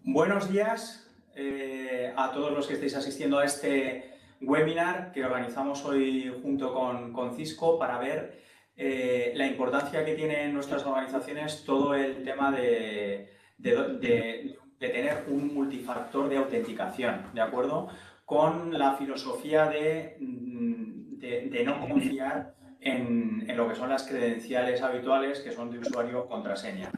Buenos días a todos los que estáis asistiendo a este webinar que organizamos hoy junto con Cisco para ver la importancia que tiene en nuestras organizaciones todo el tema de tener un multifactor de autenticación, ¿de acuerdo? Con la filosofía de no confiar en lo que son las credenciales habituales que son de usuario o contraseña.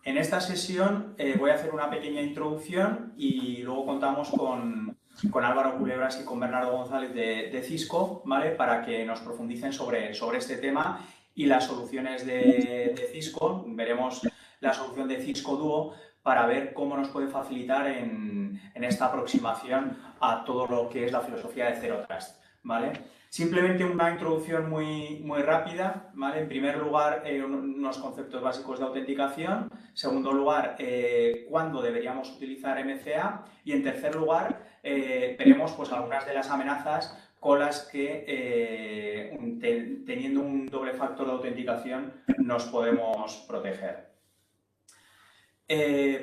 En esta sesión voy a hacer una pequeña introducción y luego contamos con Álvaro Culebras y con Bernardo González de Cisco, ¿vale? Para que nos profundicen sobre este tema y las soluciones de Cisco. Veremos la solución de Cisco Duo para ver cómo nos puede facilitar en esta aproximación a todo lo que es la filosofía de Zero Trust, ¿vale? Simplemente una introducción muy rápida, ¿vale? En primer lugar, unos conceptos básicos de autenticación. En segundo lugar, cuándo deberíamos utilizar MCA. Y en tercer lugar, veremos pues, algunas de las amenazas con las que, teniendo un doble factor de autenticación, nos podemos proteger.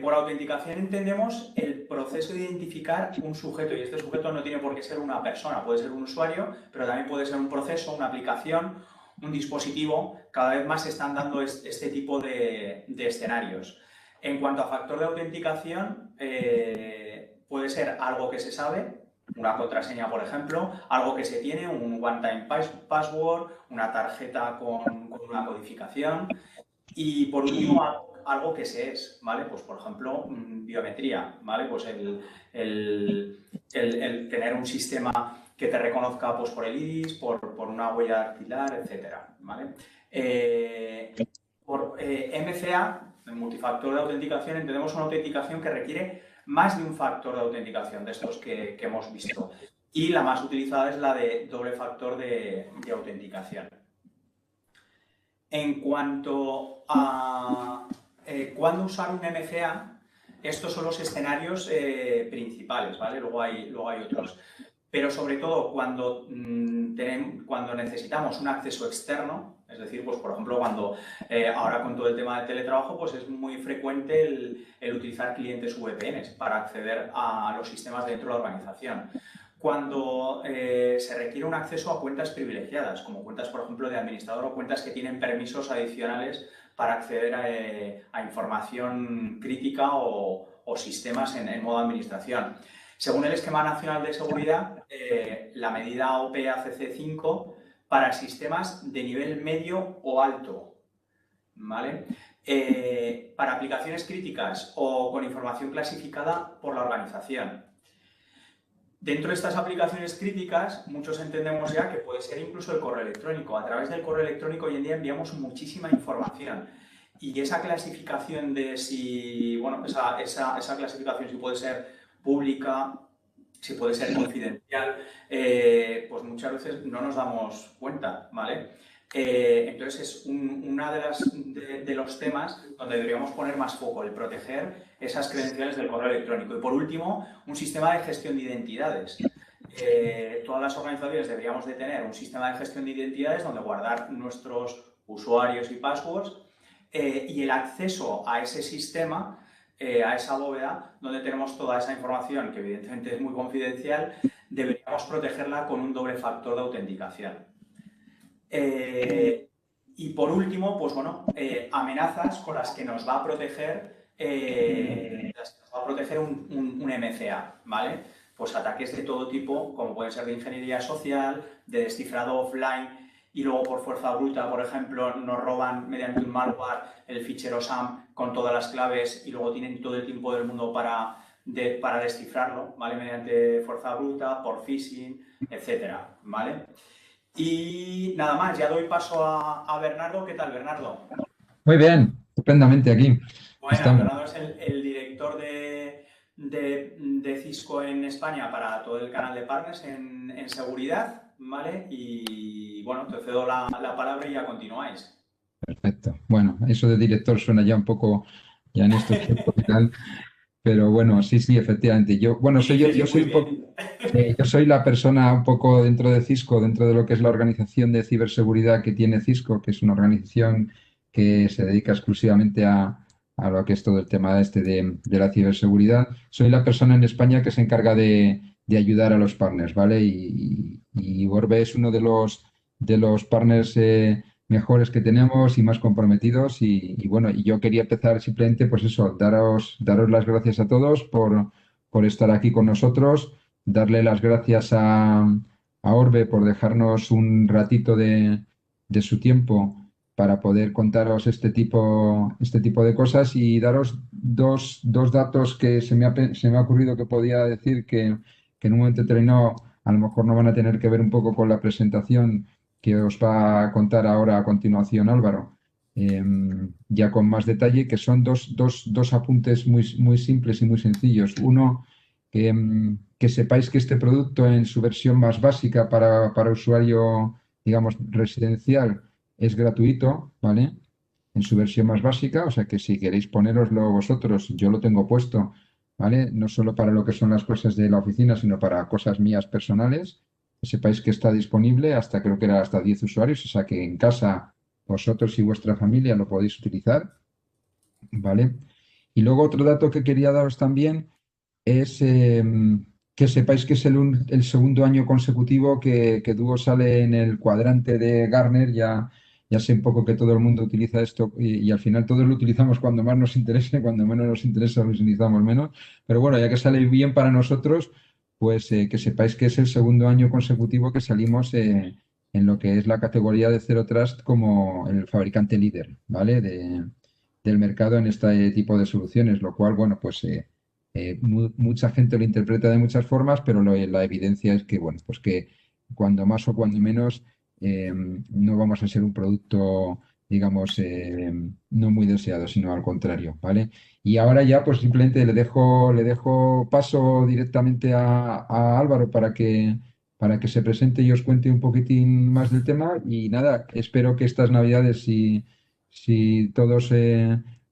Por autenticación entendemos el proceso de identificar un sujeto, y este sujeto no tiene por qué ser una persona, puede ser un usuario, pero también puede ser un proceso, una aplicación, un dispositivo. Cada vez más se están dando este tipo de escenarios. En cuanto a factor de autenticación, puede ser algo que se sabe, una contraseña, por ejemplo, algo que se tiene, un one-time password, una tarjeta con una codificación. Y por último, algo que se es, ¿vale? Pues por ejemplo, biometría, ¿vale? Pues el tener un sistema que te reconozca pues, por el iris, por una huella dactilar, etcétera, ¿vale? Por MCA, el multifactor de autenticación, entendemos una autenticación que requiere más de un factor de autenticación de estos que hemos visto. Y la más utilizada es la de doble factor de autenticación. En cuanto a cuándo usar un MCA, estos son los escenarios principales, ¿vale? Luego hay otros. Pero sobre todo cuando necesitamos un acceso externo, es decir, pues por ejemplo, cuando ahora con todo el tema de teletrabajo, pues es muy frecuente el utilizar clientes VPNs para acceder a los sistemas dentro de la organización. Cuando se requiere un acceso a cuentas privilegiadas, como cuentas, por ejemplo, de administrador o cuentas que tienen permisos adicionales para acceder a información crítica o sistemas en modo administración. Según el Esquema Nacional de Seguridad, la medida OPACC 5 para sistemas de nivel medio o alto, ¿vale? Para aplicaciones críticas o con información clasificada por la organización. Dentro de estas aplicaciones críticas, muchos entendemos ya que puede ser incluso el correo electrónico. A través del correo electrónico hoy en día enviamos muchísima información y esa clasificación de si, bueno, esa clasificación si puede ser pública, si puede ser confidencial, pues muchas veces no nos damos cuenta, ¿vale? Entonces es uno de los temas donde deberíamos poner más foco, el proteger esas credenciales del correo electrónico. Y por último, un sistema de gestión de identidades. Todas las organizaciones deberíamos de tener un sistema de gestión de identidades donde guardar nuestros usuarios y passwords y el acceso a ese sistema, a esa bóveda donde tenemos toda esa información que evidentemente es muy confidencial, deberíamos protegerla con un doble factor de autenticación. Y por último, pues bueno, amenazas con las que nos va a proteger, un MCA, ¿vale? Pues ataques de todo tipo, como pueden ser de ingeniería social, de descifrado offline, y luego por fuerza bruta, por ejemplo, nos roban mediante un malware el fichero SAM con todas las claves y luego tienen todo el tiempo del mundo para descifrarlo, ¿vale? Mediante fuerza bruta, por phishing, etcétera, ¿vale? Y nada más, ya doy paso a Bernardo. ¿Qué tal, Bernardo? Muy bien, estupendamente aquí. Bueno, Bernardo es el director de Cisco en España para todo el canal de partners en seguridad, ¿vale? Y bueno, te cedo la palabra y ya continuáis. Perfecto. Bueno, eso de director suena ya un poco, ya en estos tiempos y tal, pero bueno, sí, efectivamente. Yo soy la persona un poco dentro de Cisco, dentro de lo que es la organización de ciberseguridad que tiene Cisco, que es una organización que se dedica exclusivamente a a lo que es todo el tema este de la ciberseguridad. Soy la persona en España que se encarga de ayudar a los partners, ¿vale? Y Orbe es uno de los partners mejores que tenemos y más comprometidos. Y bueno, y yo quería empezar simplemente, pues eso, daros las gracias a todos por estar aquí con nosotros, darle las gracias a Orbe por dejarnos un ratito de su tiempo para poder contaros este tipo de cosas y daros dos datos que se me ha ocurrido que podía decir que en un momento determinado a lo mejor no van a tener que ver un poco con la presentación que os va a contar ahora a continuación Álvaro, ya con más detalle, que son dos apuntes muy simples y muy sencillos. Uno, que sepáis que este producto en su versión más básica para usuario, digamos, residencial, es gratuito, ¿vale? En su versión más básica, o sea que si queréis ponéroslo vosotros, yo lo tengo puesto, ¿vale? No solo para lo que son las cosas de la oficina, sino para cosas mías personales. Que sepáis que está disponible hasta, creo que era hasta 10 usuarios, o sea que en casa vosotros y vuestra familia lo podéis utilizar, ¿vale? Y luego otro dato que quería daros también es que sepáis que es el segundo año consecutivo que Duo sale en el cuadrante de Gartner. Ya sé un poco que todo el mundo utiliza esto y al final todos lo utilizamos cuando más nos interesa, y cuando menos nos interesa lo utilizamos menos. Pero bueno, ya que sale bien para nosotros, pues que sepáis que es el segundo año consecutivo que salimos en lo que es la categoría de Zero Trust como el fabricante líder, ¿vale? Del mercado en este tipo de soluciones, lo cual, bueno, pues mucha gente lo interpreta de muchas formas, pero la evidencia es que, bueno, pues que cuando más o cuando menos no vamos a ser un producto, digamos, no muy deseado, sino al contrario, ¿vale? Y ahora ya, pues simplemente le dejo paso directamente a Álvaro para que se presente y os cuente un poquitín más del tema. Y nada, espero que estas Navidades, si todos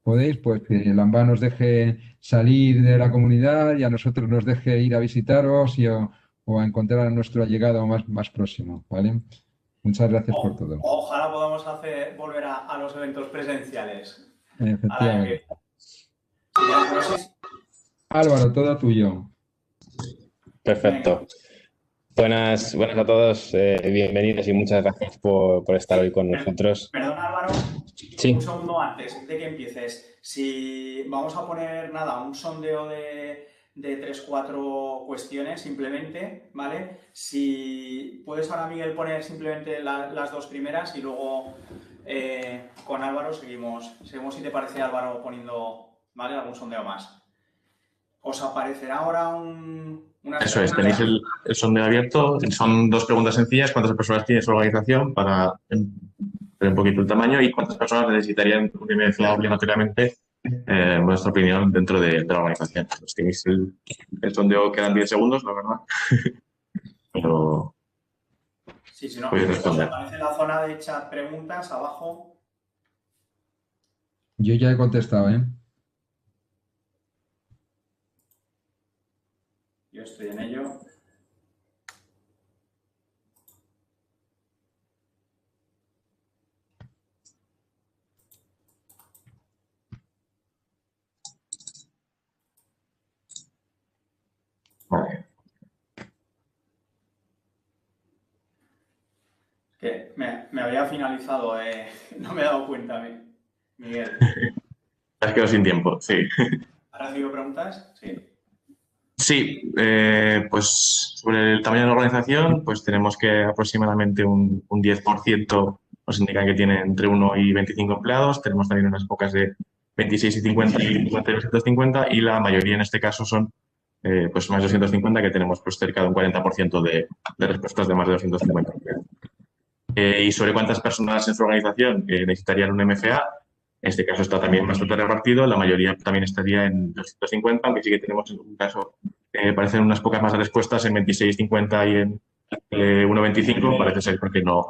podéis, pues que Lambá nos deje salir de la comunidad y a nosotros nos deje ir a visitaros o a encontrar a nuestro allegado más próximo, ¿vale? Muchas gracias por todo. Ojalá podamos volver a los eventos presenciales al año que Efectivamente. viene. Genial, no sé Álvaro, todo tuyo. venga, Perfecto. Buenas a todos, bienvenidos y muchas gracias por estar hoy con nosotros. perdona Álvaro, un Sí, segundo antes de que empieces. Si vamos a poner nada, un sondeo de 3 4 cuestiones simplemente, ¿vale? Si puedes ahora, Miguel, poner simplemente las 2 primeras y luego con Álvaro seguimos si te parece, Álvaro, poniendo, ¿vale? Algún sondeo más. Os aparecerá ahora unas Eso es, preguntas. tenéis el sondeo abierto. Son 2 preguntas sencillas. ¿Cuántas personas tiene su organización para ver un poquito el tamaño y cuántas personas necesitarían un MFA obligatoriamente, en vuestra opinión, dentro de la organización? Pues tenéis el sondeo, quedan 10 segundos, la verdad. Pero Sí, si no, podéis os responder. aparece la zona de chat preguntas abajo. Yo ya he contestado, ¿eh? Yo estoy en ello. Vale. Que me había finalizado, no me he dado cuenta, Miguel. Has quedado sin tiempo, sí. ¿Has recibido preguntas? Sí. Sí, pues sobre el tamaño de la organización, pues tenemos que aproximadamente un 10% nos indican que tiene entre 1 y 25 empleados. Tenemos también unas pocas de 26 y 50 y 50 y 250 y la mayoría en este caso son pues más de 250, que tenemos pues cerca de un 40% de respuestas de más de 250 empleados. Y sobre cuántas personas en su organización necesitarían un MFA, en este caso está también bastante repartido, la mayoría también estaría en 250, aunque sí que tenemos en un caso, parecen unas pocas más respuestas en 26, 50 y en 1,25, parece ser porque no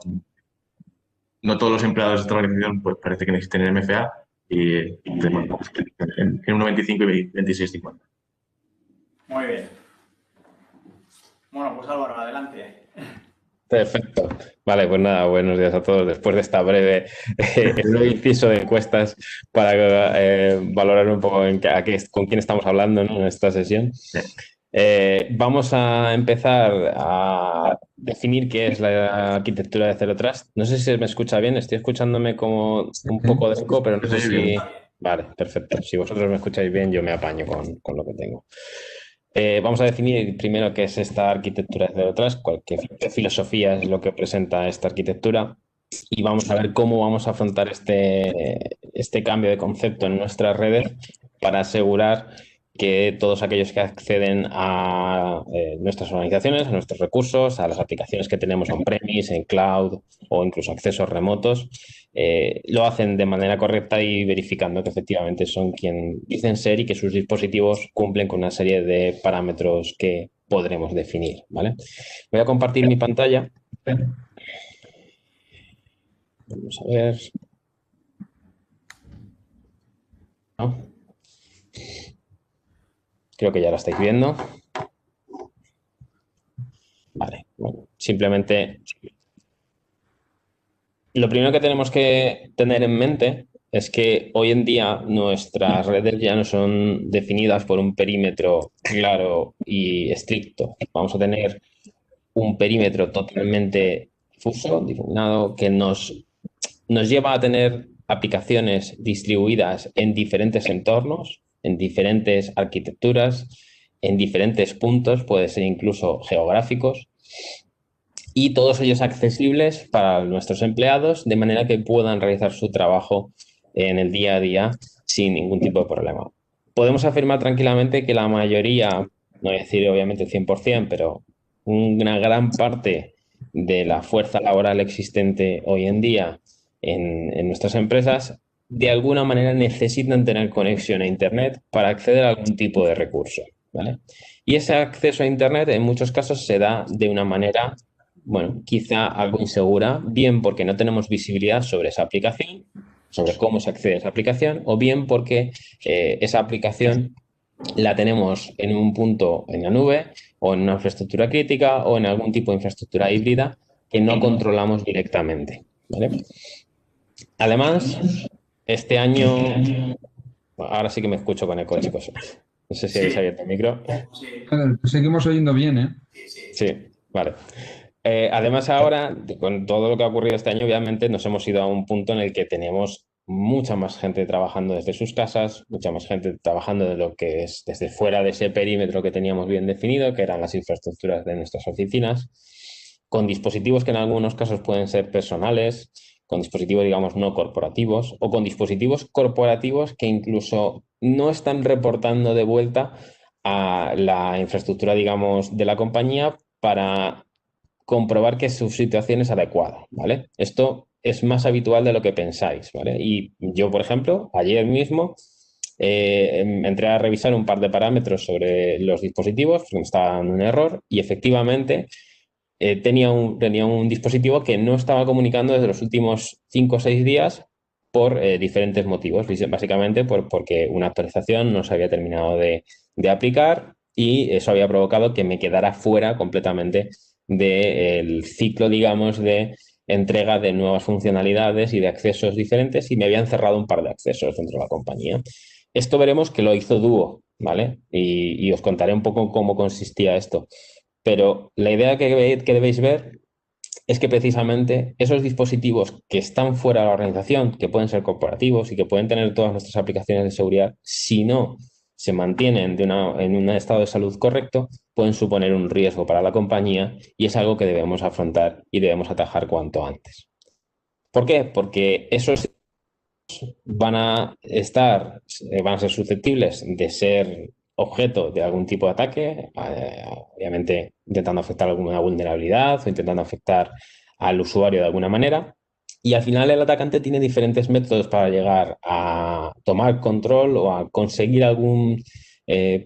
todos los empleados de esta organización pues parece que necesiten MFA y tenemos en 1,25 y 26, 50. Muy bien. Bueno, pues Álvaro, adelante. Perfecto. Vale, pues nada, buenos días a todos. Después de esta breve, breve inciso de encuestas para valorar un poco con quién estamos hablando, ¿no?, en esta sesión. Vamos a empezar a definir qué es la arquitectura de Zero Trust. No sé si se me escucha bien, estoy escuchándome como un poco de eco, pero no sé Sí, si... bien. Vale, perfecto. Si vosotros me escucháis bien, yo me apaño con lo que tengo. Vamos a definir primero qué es esta arquitectura de Zero Trust, qué filosofía es lo que presenta esta arquitectura, y vamos a ver cómo vamos a afrontar este cambio de concepto en nuestras redes para asegurar que todos aquellos que acceden a nuestras organizaciones, a nuestros recursos, a las aplicaciones que tenemos on-premise, en cloud o incluso accesos remotos, lo hacen de manera correcta y verificando que efectivamente son quien dicen ser y que sus dispositivos cumplen con una serie de parámetros que podremos definir, ¿vale? Voy a compartir mi pantalla. Vamos a ver. ¿No? Creo que ya la estáis viendo. Vale, bueno, simplemente lo primero que tenemos que tener en mente es que hoy en día nuestras redes ya no son definidas por un perímetro claro y estricto. Vamos a tener un perímetro totalmente difuso, difuminado, que nos lleva a tener aplicaciones distribuidas en diferentes entornos, en diferentes arquitecturas, en diferentes puntos, puede ser incluso geográficos, y todos ellos accesibles para nuestros empleados de manera que puedan realizar su trabajo en el día a día sin ningún tipo de problema. Podemos afirmar tranquilamente que la mayoría, no voy a decir obviamente el 100%, pero una gran parte de la fuerza laboral existente hoy en día en nuestras empresas, de alguna manera necesitan tener conexión a Internet para acceder a algún tipo de recurso, ¿vale? Y ese acceso a Internet en muchos casos se da de una manera, bueno, quizá algo insegura, bien porque no tenemos visibilidad sobre esa aplicación, sobre cómo se accede a esa aplicación, o bien porque esa aplicación la tenemos en un punto en la nube o en una infraestructura crítica o en algún tipo de infraestructura híbrida que no controlamos directamente, ¿vale? Además, este año, ahora sí que me escucho con eco, chicos. No sé si habéis abierto el micro. Sí, Seguimos oyendo bien, ¿eh? sí. Sí, vale. Además, ahora, con todo lo que ha ocurrido este año, obviamente nos hemos ido a un punto en el que tenemos mucha más gente trabajando desde sus casas, mucha más gente trabajando de lo que es desde fuera de ese perímetro que teníamos bien definido, que eran las infraestructuras de nuestras oficinas, con dispositivos que en algunos casos pueden ser personales, con dispositivos, digamos, no corporativos, o con dispositivos corporativos que incluso no están reportando de vuelta a la infraestructura, digamos, de la compañía para comprobar que su situación es adecuada, ¿vale? Esto es más habitual de lo que pensáis, ¿vale? Y yo, por ejemplo, ayer mismo entré a revisar un par de parámetros sobre los dispositivos, porque me estaba dando un error, y efectivamente tenía un dispositivo que no estaba comunicando desde los últimos 5 o 6 días por diferentes motivos, básicamente porque una actualización no se había terminado de aplicar y eso había provocado que me quedara fuera completamente del ciclo, digamos, de entrega de nuevas funcionalidades y de accesos diferentes y me habían cerrado un par de accesos dentro de la compañía. Esto veremos que lo hizo Duo, ¿vale? Y os contaré un poco cómo consistía esto. Pero la idea que debéis ver es que precisamente esos dispositivos que están fuera de la organización, que pueden ser corporativos y que pueden tener todas nuestras aplicaciones de seguridad, si no se mantienen en un estado de salud correcto, pueden suponer un riesgo para la compañía y es algo que debemos afrontar y debemos atajar cuanto antes. ¿Por qué? Porque esos van a ser susceptibles de ser objeto de algún tipo de ataque, obviamente intentando afectar alguna vulnerabilidad o intentando afectar al usuario de alguna manera. Y al final el atacante tiene diferentes métodos para llegar a tomar control o a conseguir algún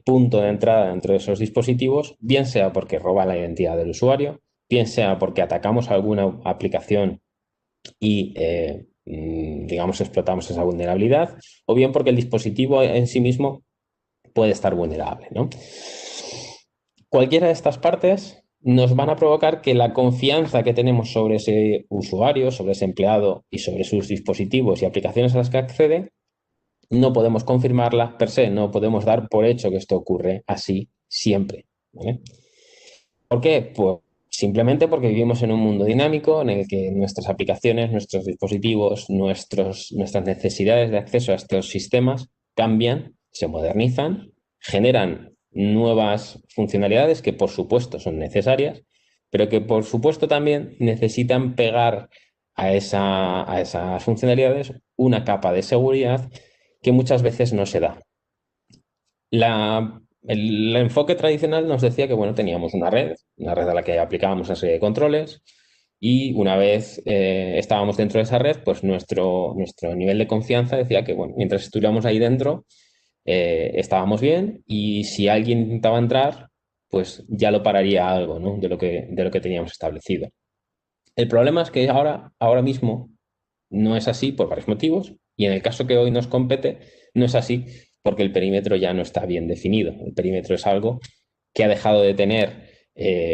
punto de entrada dentro de esos dispositivos, bien sea porque roba la identidad del usuario, bien sea porque atacamos alguna aplicación y digamos, explotamos esa vulnerabilidad, o bien porque el dispositivo en sí mismo puede estar vulnerable, ¿no? Cualquiera de estas partes nos van a provocar que la confianza que tenemos sobre ese usuario, sobre ese empleado y sobre sus dispositivos y aplicaciones a las que accede, no podemos confirmarla per se, no podemos dar por hecho que esto ocurre así siempre, ¿vale? ¿Por qué? Pues simplemente porque vivimos en un mundo dinámico en el que nuestras aplicaciones, nuestros dispositivos, nuestras necesidades de acceso a estos sistemas cambian, se modernizan, generan nuevas funcionalidades que por supuesto son necesarias, pero que por supuesto también necesitan pegar a esas funcionalidades una capa de seguridad que muchas veces no se da. El enfoque tradicional nos decía que, bueno, teníamos una red a la que aplicábamos una serie de controles y una vez estábamos dentro de esa red, pues nuestro nivel de confianza decía que, bueno, mientras estuviéramos ahí dentro, estábamos bien y si alguien intentaba entrar, pues ya lo pararía algo, ¿no? de lo que teníamos establecido. El problema es que ahora mismo no es así por varios motivos y en el caso que hoy nos compete no es así porque el perímetro ya no está bien definido. El perímetro es algo que ha dejado de tener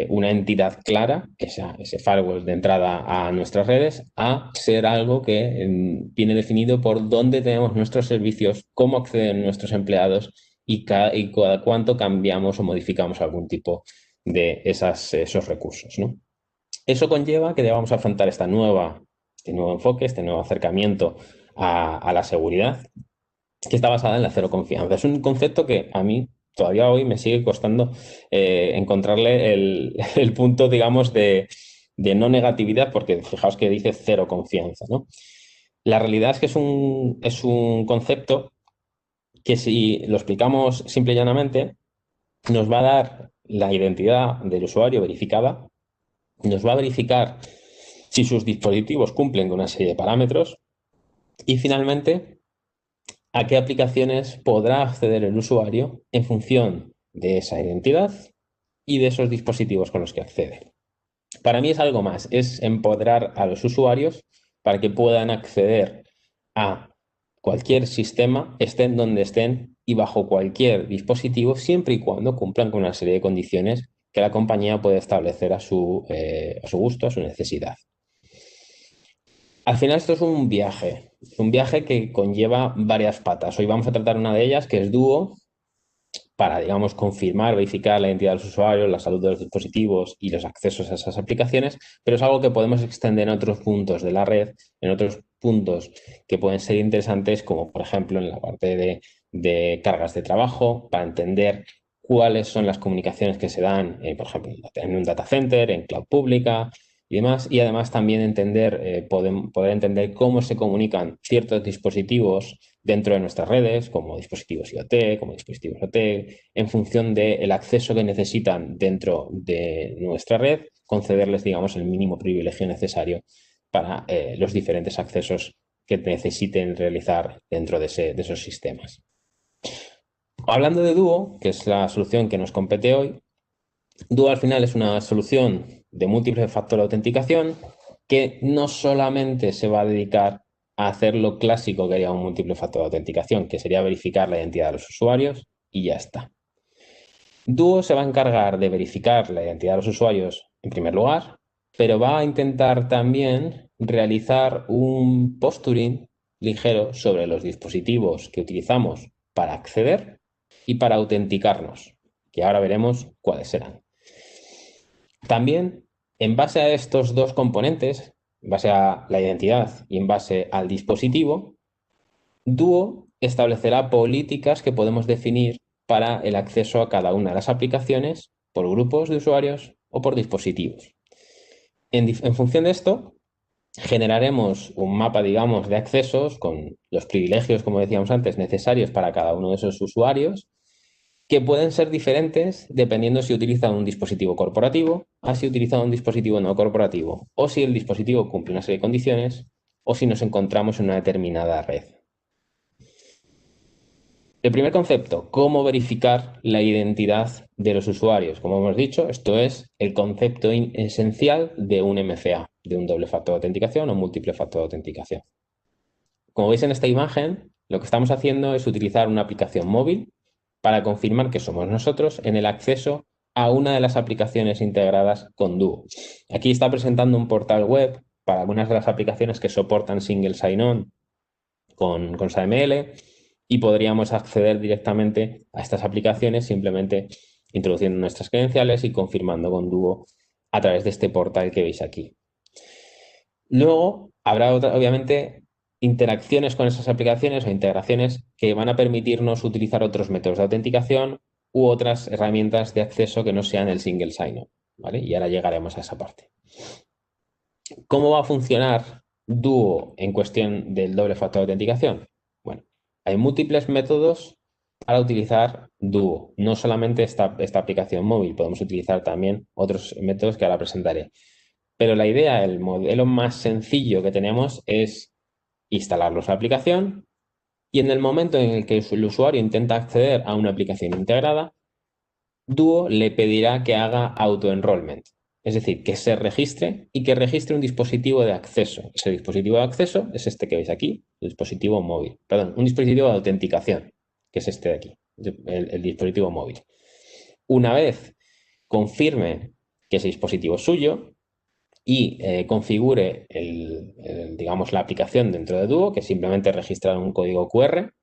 una entidad clara, ese firewall de entrada a nuestras redes, a ser algo que viene definido por dónde tenemos nuestros servicios, cómo acceden nuestros empleados y cada cuánto cambiamos o modificamos algún tipo de esos recursos, ¿no? Eso conlleva que debamos afrontar este nuevo enfoque, este nuevo acercamiento a la seguridad, que está basada en la cero confianza. Es un concepto que a mí todavía hoy me sigue costando encontrarle el punto, digamos, de no negatividad, porque fijaos que dice cero confianza, ¿no? La realidad es que es un concepto que si lo explicamos simple y llanamente, nos va a dar la identidad del usuario verificada, nos va a verificar si sus dispositivos cumplen con una serie de parámetros y finalmente a qué aplicaciones podrá acceder el usuario en función de esa identidad y de esos dispositivos con los que accede. Para mí es algo más, es empoderar a los usuarios para que puedan acceder a cualquier sistema, estén donde estén y bajo cualquier dispositivo, siempre y cuando cumplan con una serie de condiciones que la compañía puede establecer a su gusto, a su necesidad. Al final esto es un viaje que conlleva varias patas. Hoy vamos a tratar una de ellas, que es Duo, para, digamos, confirmar, verificar la identidad de los usuarios, la salud de los dispositivos y los accesos a esas aplicaciones, pero es algo que podemos extender en otros puntos de la red, en otros puntos que pueden ser interesantes, como por ejemplo en la parte de cargas de trabajo, para entender cuáles son las comunicaciones que se dan, por ejemplo, en un data center, en cloud pública y demás, y además también poder entender cómo se comunican ciertos dispositivos dentro de nuestras redes, como dispositivos IoT, como dispositivos OT, en función del acceso que necesitan dentro de nuestra red, concederles, digamos, el mínimo privilegio necesario para los diferentes accesos que necesiten realizar dentro de esos sistemas. Hablando de Duo, que es la solución que nos compete hoy, Duo al final es una solución de múltiple factor de autenticación que no solamente se va a dedicar a hacer lo clásico que haría un múltiple factor de autenticación, que sería verificar la identidad de los usuarios y ya está. Duo se va a encargar de verificar la identidad de los usuarios en primer lugar, pero va a intentar también realizar un posturing ligero sobre los dispositivos que utilizamos para acceder y para autenticarnos, que ahora veremos cuáles serán. También, en base a estos dos componentes, en base a la identidad y en base al dispositivo, Duo establecerá políticas que podemos definir para el acceso a cada una de las aplicaciones por grupos de usuarios o por dispositivos. En función de esto, generaremos un mapa, digamos, de accesos con los privilegios, como decíamos antes, necesarios para cada uno de esos usuarios, que pueden ser diferentes dependiendo si utilizan un dispositivo corporativo, a si utilizan un dispositivo no corporativo, o si el dispositivo cumple una serie de condiciones, o si nos encontramos en una determinada red. El primer concepto, cómo verificar la identidad de los usuarios. Como hemos dicho, esto es el concepto esencial de un MFA, de un doble factor de autenticación o múltiple factor de autenticación. Como veis en esta imagen, lo que estamos haciendo es utilizar una aplicación móvil para confirmar que somos nosotros en el acceso a una de las aplicaciones integradas con Duo. Aquí está presentando un portal web para algunas de las aplicaciones que soportan Single Sign-On con SAML, y podríamos acceder directamente a estas aplicaciones simplemente introduciendo nuestras credenciales y confirmando con Duo a través de este portal que veis aquí. Luego habrá obviamente interacciones con esas aplicaciones o integraciones que van a permitirnos utilizar otros métodos de autenticación u otras herramientas de acceso que no sean el single sign-on, ¿vale? Y ahora llegaremos a esa parte. ¿Cómo va a funcionar Duo en cuestión del doble factor de autenticación? Bueno, hay múltiples métodos para utilizar Duo, no solamente esta aplicación móvil, podemos utilizar también otros métodos que ahora presentaré. Pero la idea, el modelo más sencillo que tenemos es instalarlos la aplicación, y en el momento en el que el usuario intenta acceder a una aplicación integrada, Duo le pedirá que haga auto-enrollment, es decir, que se registre y que registre un dispositivo de acceso. Ese dispositivo de acceso es este que veis aquí, el dispositivo móvil. Perdón, un dispositivo de autenticación, que es este de aquí, el dispositivo móvil. Una vez confirme que ese dispositivo es suyo y configure digamos, la aplicación dentro de Duo, que simplemente registra un código QR,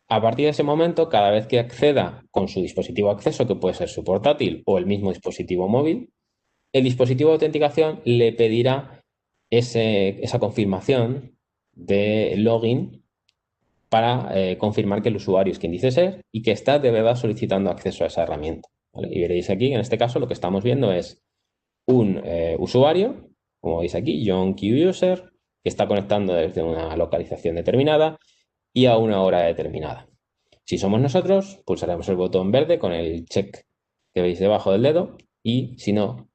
a partir de ese momento, cada vez que acceda con su dispositivo de acceso, que puede ser su portátil o el mismo dispositivo móvil, el dispositivo de autenticación le pedirá esa confirmación de login para confirmar que el usuario es quien dice ser y que está de verdad solicitando acceso a esa herramienta, ¿vale? Y veréis aquí, en este caso, lo que estamos viendo es un usuario, como veis aquí, John Q User, que está conectando desde una localización determinada y a una hora determinada. Si somos nosotros, pulsaremos el botón verde con el check que veis debajo del dedo, y si no,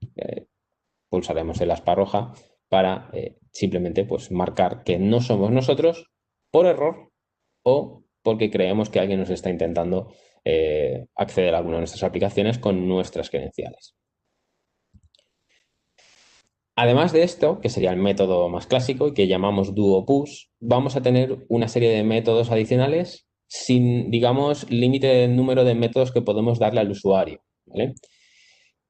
pulsaremos el aspa roja para simplemente pues, marcar que no somos nosotros por error o porque creemos que alguien nos está intentando acceder a alguna de nuestras aplicaciones con nuestras credenciales. Además de esto, que sería el método más clásico y que llamamos Duo Push, vamos a tener una serie de métodos adicionales sin, digamos, límite de número de métodos que podemos darle al usuario, ¿vale?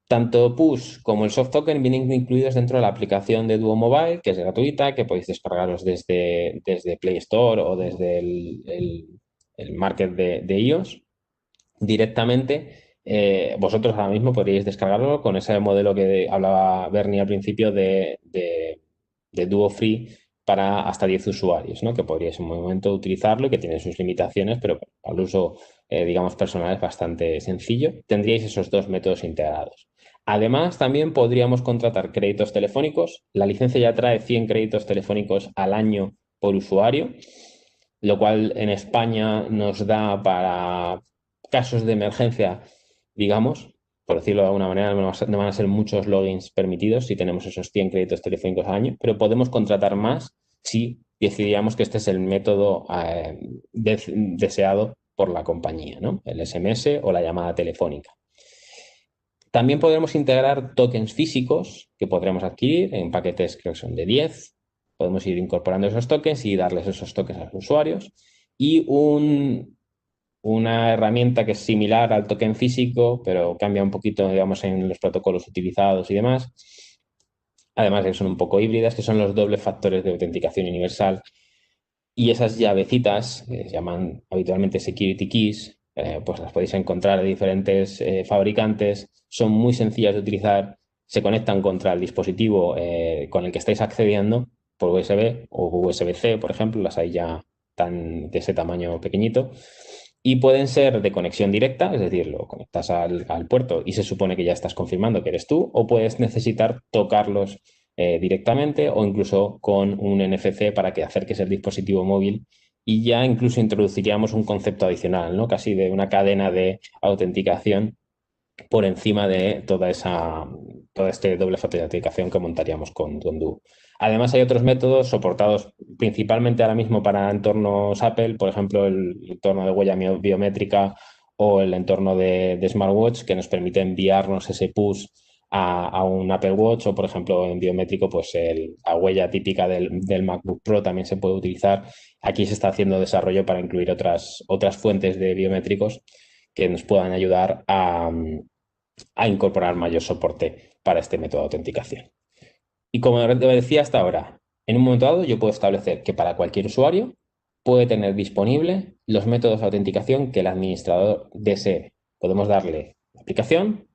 Tanto Push como el Soft Token vienen incluidos dentro de la aplicación de Duo Mobile, que es gratuita, que podéis descargaros desde Play Store o desde el market de iOS directamente. Vosotros ahora mismo podríais descargarlo con ese modelo que hablaba Bernie al principio de Duo Free para hasta 10 usuarios, ¿no? Que podríais en un momento utilizarlo y que tiene sus limitaciones, pero al uso, digamos, personal es bastante sencillo. Tendríais esos dos métodos integrados. Además, también podríamos contratar créditos telefónicos. La licencia ya trae 100 créditos telefónicos al año por usuario, lo cual en España nos da para casos de emergencia, digamos, por decirlo de alguna manera, no van a ser muchos logins permitidos si tenemos esos 100 créditos telefónicos al año, pero podemos contratar más si decidiéramos que este es el método deseado por la compañía, ¿no? El SMS o la llamada telefónica. También podremos integrar tokens físicos que podremos adquirir en paquetes, creo que son de 10. Podemos ir incorporando esos tokens y darles esos tokens a los usuarios. Y una herramienta que es similar al token físico, pero cambia un poquito, digamos, en los protocolos utilizados y demás. Además de que son un poco híbridas, que son los dobles factores de autenticación universal. Y esas llavecitas, que se llaman habitualmente security keys, pues las podéis encontrar de diferentes fabricantes. Son muy sencillas de utilizar, se conectan contra el dispositivo con el que estáis accediendo por USB o USB-C, por ejemplo, las hay ya de ese tamaño pequeñito. Y pueden ser de conexión directa, es decir, lo conectas al puerto y se supone que ya estás confirmando que eres tú, o puedes necesitar tocarlos directamente o incluso con un NFC para que acerques el dispositivo móvil, y ya incluso introduciríamos un concepto adicional, ¿no? Casi de una cadena de autenticación por encima de todo este doble factor de autenticación que montaríamos con Duo. Además, hay otros métodos soportados principalmente ahora mismo para entornos Apple, por ejemplo, el entorno de huella biométrica o el entorno de smartwatch, que nos permite enviarnos ese push a un Apple Watch, o por ejemplo en biométrico, pues la huella típica del MacBook Pro también se puede utilizar. Aquí se está haciendo desarrollo para incluir otras fuentes de biométricos que nos puedan ayudar a a incorporar mayor soporte para este método de autenticación. Y como decía hasta ahora, en un momento dado yo puedo establecer que para cualquier usuario puede tener disponible los métodos de autenticación que el administrador desee. Podemos darle aplicación,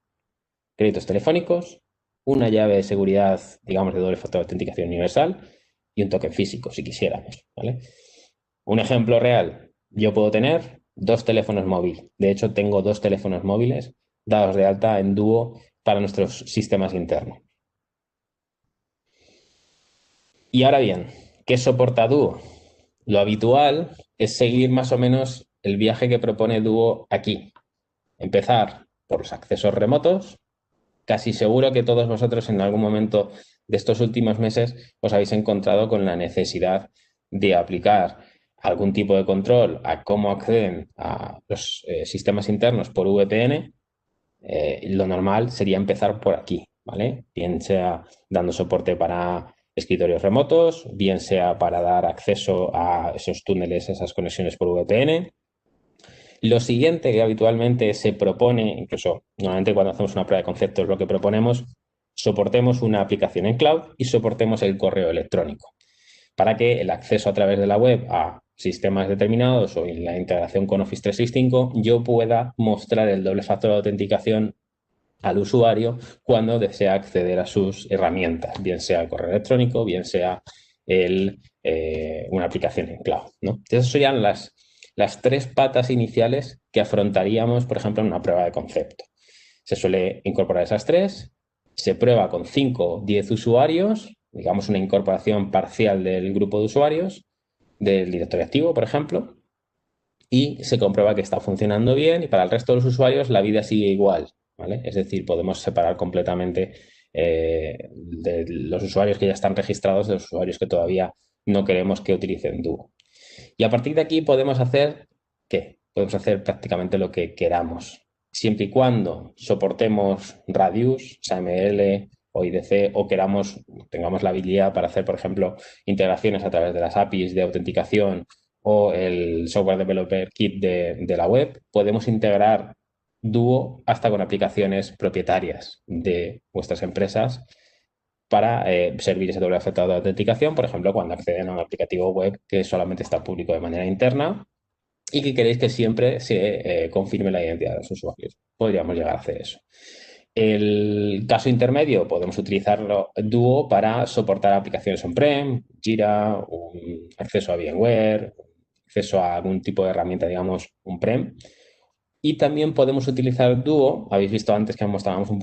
créditos telefónicos, una llave de seguridad, digamos, de doble factor de autenticación universal y un token físico, si quisiéramos, ¿vale? Un ejemplo real, yo puedo tener 2 teléfonos móviles. De hecho, tengo 2 teléfonos móviles dados de alta en Duo para nuestros sistemas internos. Y ahora bien, ¿qué soporta Duo? Lo habitual es seguir más o menos el viaje que propone Duo aquí. Empezar por los accesos remotos. Casi seguro que todos vosotros en algún momento de estos últimos meses os habéis encontrado con la necesidad de aplicar algún tipo de control a cómo acceden a los sistemas internos por VPN. Lo normal sería empezar por aquí, ¿vale? Bien sea dando soporte para escritorios remotos, bien sea para dar acceso a esos túneles, esas conexiones por VPN. Lo siguiente que habitualmente se propone, incluso normalmente cuando hacemos una prueba de concepto es lo que proponemos, soportemos una aplicación en cloud y soportemos el correo electrónico para que el acceso a través de la web a sistemas determinados o en la integración con Office 365 yo pueda mostrar el doble factor de autenticación al usuario cuando desea acceder a sus herramientas, bien sea el correo electrónico, bien sea una aplicación en cloud, ¿no? Esas serían las 3 patas iniciales que afrontaríamos, por ejemplo, en una prueba de concepto. Se suele incorporar esas 3, se prueba con 5 o 10 usuarios, digamos una incorporación parcial del grupo de usuarios, del directorio activo, por ejemplo, y se comprueba que está funcionando bien y para el resto de los usuarios la vida sigue igual, ¿vale? Es decir, podemos separar completamente de los usuarios que ya están registrados de los usuarios que todavía no queremos que utilicen Duo. Y a partir de aquí podemos hacer, ¿qué? Podemos hacer prácticamente lo que queramos, siempre y cuando soportemos Radius, XAML o IDC o tengamos la habilidad para hacer, por ejemplo, integraciones a través de las APIs de autenticación o el Software Developer Kit de la web, podemos integrar Duo hasta con aplicaciones propietarias de vuestras empresas para servir ese doble factor de autenticación, por ejemplo, cuando acceden a un aplicativo web que solamente está público de manera interna y que queréis que siempre se confirme la identidad de los usuarios. Podríamos llegar a hacer eso. El caso intermedio, podemos utilizarlo Duo para soportar aplicaciones on-prem, Jira, un acceso a VMware, acceso a algún tipo de herramienta, digamos, on-prem. Y también podemos utilizar Duo, habéis visto antes que mostrábamos un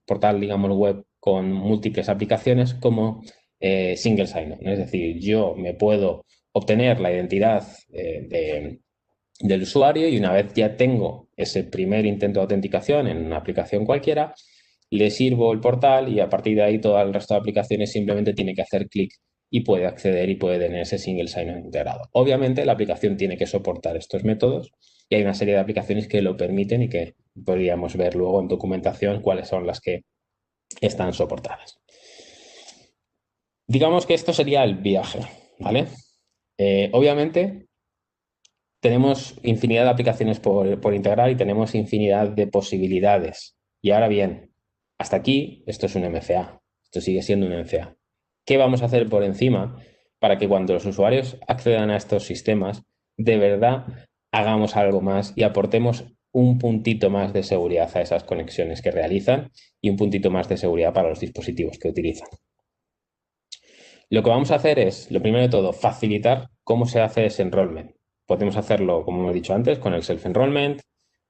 portal, digamos, web con múltiples aplicaciones como single sign-on. Es decir, yo me puedo obtener la identidad del usuario y una vez ya tengo ese primer intento de autenticación en una aplicación cualquiera, le sirvo el portal y a partir de ahí todo el resto de aplicaciones simplemente tiene que hacer clic y puede acceder y puede tener ese single sign-on integrado. Obviamente la aplicación tiene que soportar estos métodos y hay una serie de aplicaciones que lo permiten y que podríamos ver luego en documentación cuáles son las que están soportadas. Digamos que esto sería el viaje, ¿vale? Obviamente tenemos infinidad de aplicaciones por integrar y tenemos infinidad de posibilidades. Y ahora bien, hasta aquí esto es un MCA, esto sigue siendo un MCA. ¿Qué vamos a hacer por encima para que cuando los usuarios accedan a estos sistemas, de verdad hagamos algo más y aportemos un puntito más de seguridad a esas conexiones que realizan y un puntito más de seguridad para los dispositivos que utilizan? Lo que vamos a hacer es, lo primero de todo, facilitar cómo se hace ese enrollment. Podemos hacerlo, como hemos dicho antes, con el self-enrollment,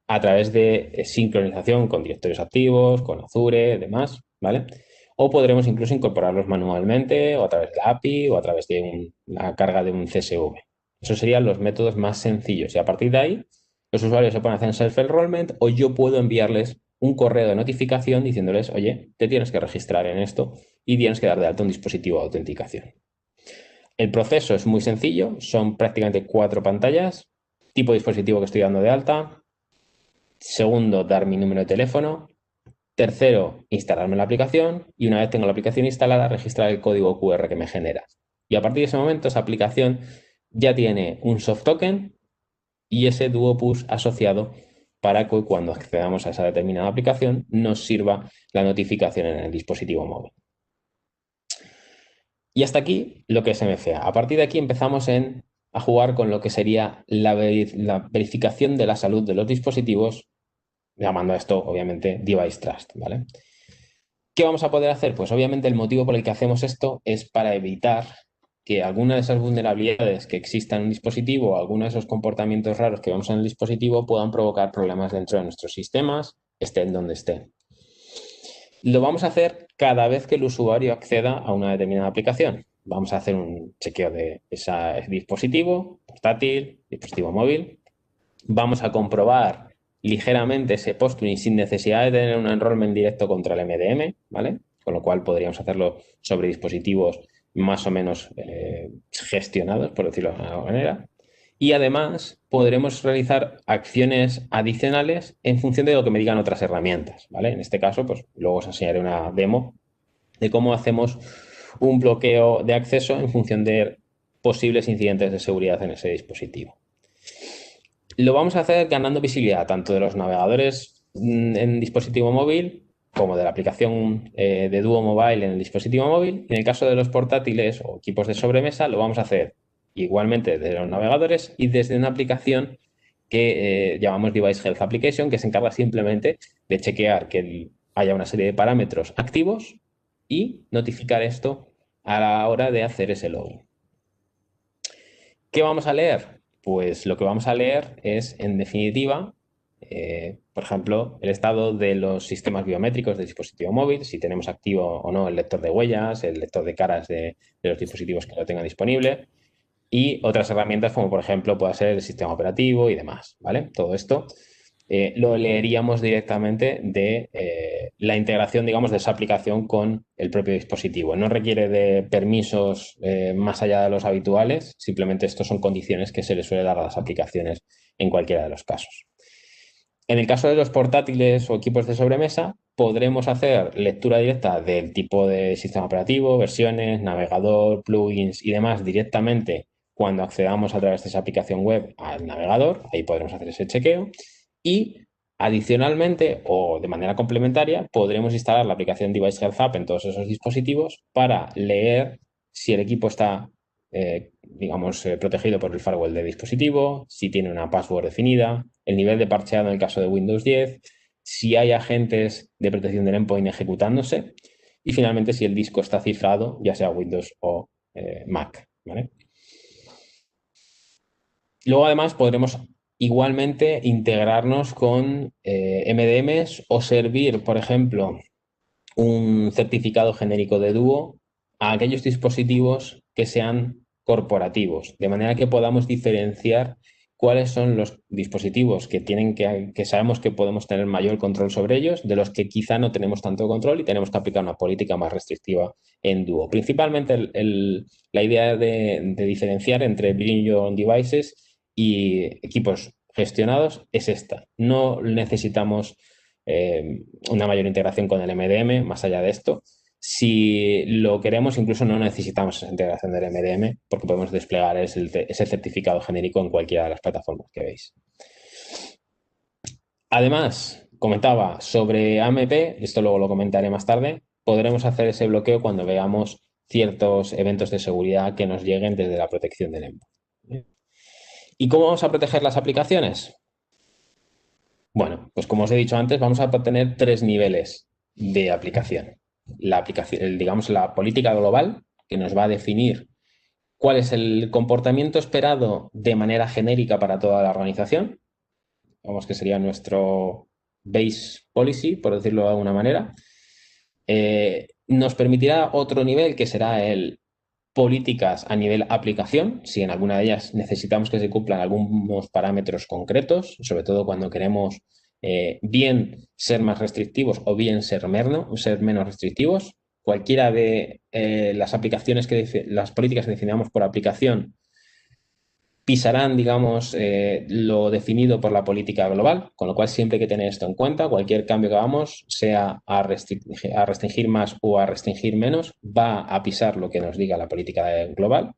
a través de sincronización con directorios activos, con Azure, demás, ¿vale? O podremos incluso incorporarlos manualmente o a través de la API o a través de la carga de un CSV. Esos serían los métodos más sencillos y a partir de ahí los usuarios se pueden hacer self-enrollment o yo puedo enviarles un correo de notificación diciéndoles, oye, te tienes que registrar en esto y tienes que dar de alta un dispositivo de autenticación. El proceso es muy sencillo, son prácticamente 4 pantallas, tipo de dispositivo que estoy dando de alta, segundo, dar mi número de teléfono, tercero, instalarme la aplicación y una vez tengo la aplicación instalada, registrar el código QR que me genera. Y a partir de ese momento, esa aplicación ya tiene un soft token y ese Duo Push asociado para que cuando accedamos a esa determinada aplicación nos sirva la notificación en el dispositivo móvil. Y hasta aquí lo que es MFA. A partir de aquí empezamos a jugar con lo que sería la verificación de la salud de los dispositivos, llamando a esto, obviamente, Device Trust, ¿vale? ¿Qué vamos a poder hacer? Pues obviamente el motivo por el que hacemos esto es para evitar que alguna de esas vulnerabilidades que existan en un dispositivo o alguno de esos comportamientos raros que vemos en el dispositivo puedan provocar problemas dentro de nuestros sistemas, estén donde estén. Lo vamos a hacer cada vez que el usuario acceda a una determinada aplicación. Vamos a hacer un chequeo de ese dispositivo, portátil, dispositivo móvil. Vamos a comprobar ligeramente ese posturing sin necesidad de tener un enrollment directo contra el MDM, ¿vale? Con lo cual podríamos hacerlo sobre dispositivos más o menos gestionados, por decirlo de alguna manera. Y además podremos realizar acciones adicionales en función de lo que me digan otras herramientas, ¿vale? En este caso, pues luego os enseñaré una demo de cómo hacemos un bloqueo de acceso en función de posibles incidentes de seguridad en ese dispositivo. Lo vamos a hacer ganando visibilidad tanto de los navegadores en dispositivo móvil como de la aplicación de Duo Mobile en el dispositivo móvil. En el caso de los portátiles o equipos de sobremesa, lo vamos a hacer igualmente desde los navegadores y desde una aplicación que llamamos Device Health Application, que se encarga simplemente de chequear que haya una serie de parámetros activos y notificar esto a la hora de hacer ese login. ¿Qué vamos a leer? Pues lo que vamos a leer es, en definitiva, por ejemplo, el estado de los sistemas biométricos del dispositivo móvil, si tenemos activo o no el lector de huellas, el lector de caras de los dispositivos que lo tengan disponible y otras herramientas como, por ejemplo, puede ser el sistema operativo y demás, ¿vale? Todo esto lo leeríamos directamente de la integración, digamos, de esa aplicación con el propio dispositivo. No requiere de permisos más allá de los habituales, simplemente estos son condiciones que se le suele dar a las aplicaciones en cualquiera de los casos. En el caso de los portátiles o equipos de sobremesa, podremos hacer lectura directa del tipo de sistema operativo, versiones, navegador, plugins y demás directamente cuando accedamos a través de esa aplicación web al navegador. Ahí podremos hacer ese chequeo. Y adicionalmente o de manera complementaria podremos instalar la aplicación Device Health App en todos esos dispositivos para leer si el equipo está, digamos, protegido por el firewall del dispositivo, si tiene una password definida, el nivel de parcheado en el caso de Windows 10, si hay agentes de protección del endpoint ejecutándose y finalmente si el disco está cifrado, ya sea Windows o Mac, ¿vale? Luego además podremos igualmente integrarnos con MDMs o servir, por ejemplo, un certificado genérico de Duo a aquellos dispositivos que sean corporativos, de manera que podamos diferenciar cuáles son los dispositivos que sabemos que podemos tener mayor control sobre ellos, de los que quizá no tenemos tanto control y tenemos que aplicar una política más restrictiva en Duo. Principalmente la idea de diferenciar entre Bring Your Own Devices y equipos gestionados es esta. No necesitamos una mayor integración con el MDM, más allá de esto. Si lo queremos, incluso no necesitamos esa integración del MDM porque podemos desplegar ese certificado genérico en cualquiera de las plataformas que veis. Además, comentaba sobre AMP, esto luego lo comentaré más tarde, podremos hacer ese bloqueo cuando veamos ciertos eventos de seguridad que nos lleguen desde la protección del endpoint. ¿Y cómo vamos a proteger las aplicaciones? Bueno, pues como os he dicho antes, vamos a tener 3 niveles de aplicación. La aplicación, digamos, la política global, que nos va a definir cuál es el comportamiento esperado de manera genérica para toda la organización. Vamos, que sería nuestro base policy, por decirlo de alguna manera. Nos permitirá otro nivel, que será el políticas a nivel aplicación, si en alguna de ellas necesitamos que se cumplan algunos parámetros concretos, sobre todo cuando queremos bien ser más restrictivos o bien ser menos restrictivos. Cualquiera de las aplicaciones las políticas que definamos por aplicación pisarán, digamos, lo definido por la política global, con lo cual siempre hay que tener esto en cuenta. Cualquier cambio que hagamos, sea a restringir más o a restringir menos, va a pisar lo que nos diga la política global.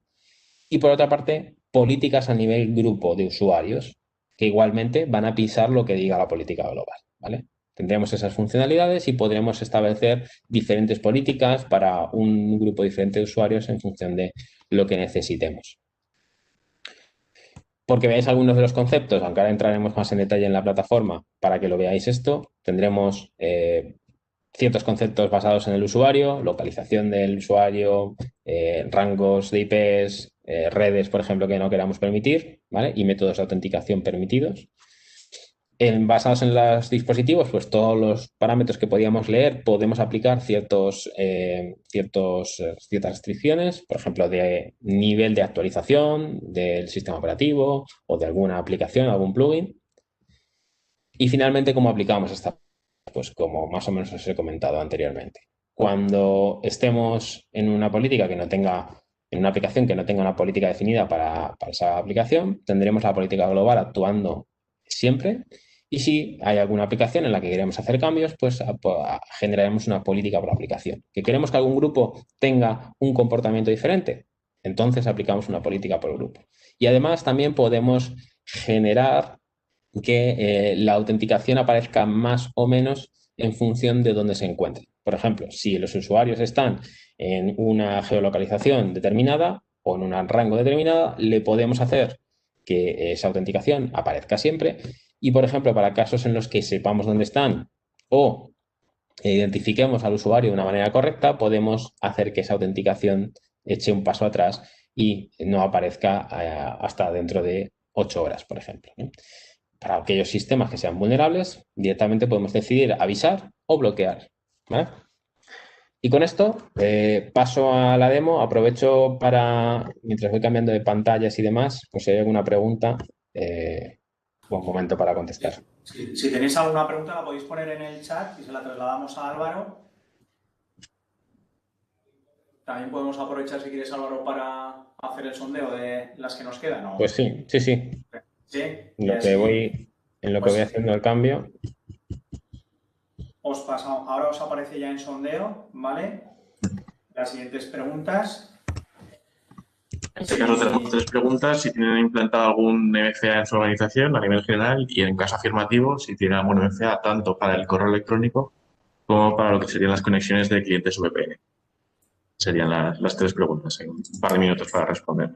Y por otra parte, políticas a nivel grupo de usuarios. que igualmente van a pisar lo que diga la política global, ¿vale? Tendremos esas funcionalidades y podremos establecer diferentes políticas para un grupo diferente de usuarios en función de lo que necesitemos. Porque veáis algunos de los conceptos, aunque ahora entraremos más en detalle en la plataforma para que lo veáis esto, tendremos ciertos conceptos basados en el usuario, localización del usuario, rangos de IPs, redes, por ejemplo, que no queramos permitir, ¿vale? Y métodos de autenticación permitidos. Basados en los dispositivos, pues todos los parámetros que podíamos leer, podemos aplicar ciertas restricciones, por ejemplo, de nivel de actualización del sistema operativo o de alguna aplicación, algún plugin. Y finalmente, ¿cómo aplicamos esta? Pues como más o menos os he comentado anteriormente. Cuando estemos en una política que no tenga, en una aplicación que no tenga una política definida para esa aplicación, tendremos la política global actuando siempre. Y si hay alguna aplicación en la que queremos hacer cambios, pues generaremos una política por aplicación. ¿Que queremos que algún grupo tenga un comportamiento diferente? Entonces aplicamos una política por grupo. Y además también podemos generar que la autenticación aparezca más o menos en función de dónde se encuentren. Por ejemplo, si los usuarios están en una geolocalización determinada o en un rango determinado, le podemos hacer que esa autenticación aparezca siempre. Y, por ejemplo, para casos en los que sepamos dónde están o identifiquemos al usuario de una manera correcta, podemos hacer que esa autenticación eche un paso atrás y no aparezca hasta dentro de 8 horas, por ejemplo, ¿no? Para aquellos sistemas que sean vulnerables, directamente podemos decidir avisar o bloquear, ¿vale? Y con esto paso a la demo. Aprovecho para, mientras voy cambiando de pantallas y demás, pues si hay alguna pregunta, buen momento para contestar. Si tenéis alguna pregunta la podéis poner en el chat y se la trasladamos a Álvaro. También podemos aprovechar, si quieres, Álvaro, para hacer el sondeo de las que nos quedan, ¿no? Pues sí. Sí. En lo que voy haciendo el cambio. Ahora os aparece ya en sondeo, ¿vale? Las siguientes preguntas. En este caso tenemos 3 preguntas: si tienen implantado algún MFA en su organización a nivel general, y en caso afirmativo, si tienen algún MFA tanto para el correo electrónico como para lo que serían las conexiones de clientes VPN. Serían las 3 preguntas, en un par de minutos para responder.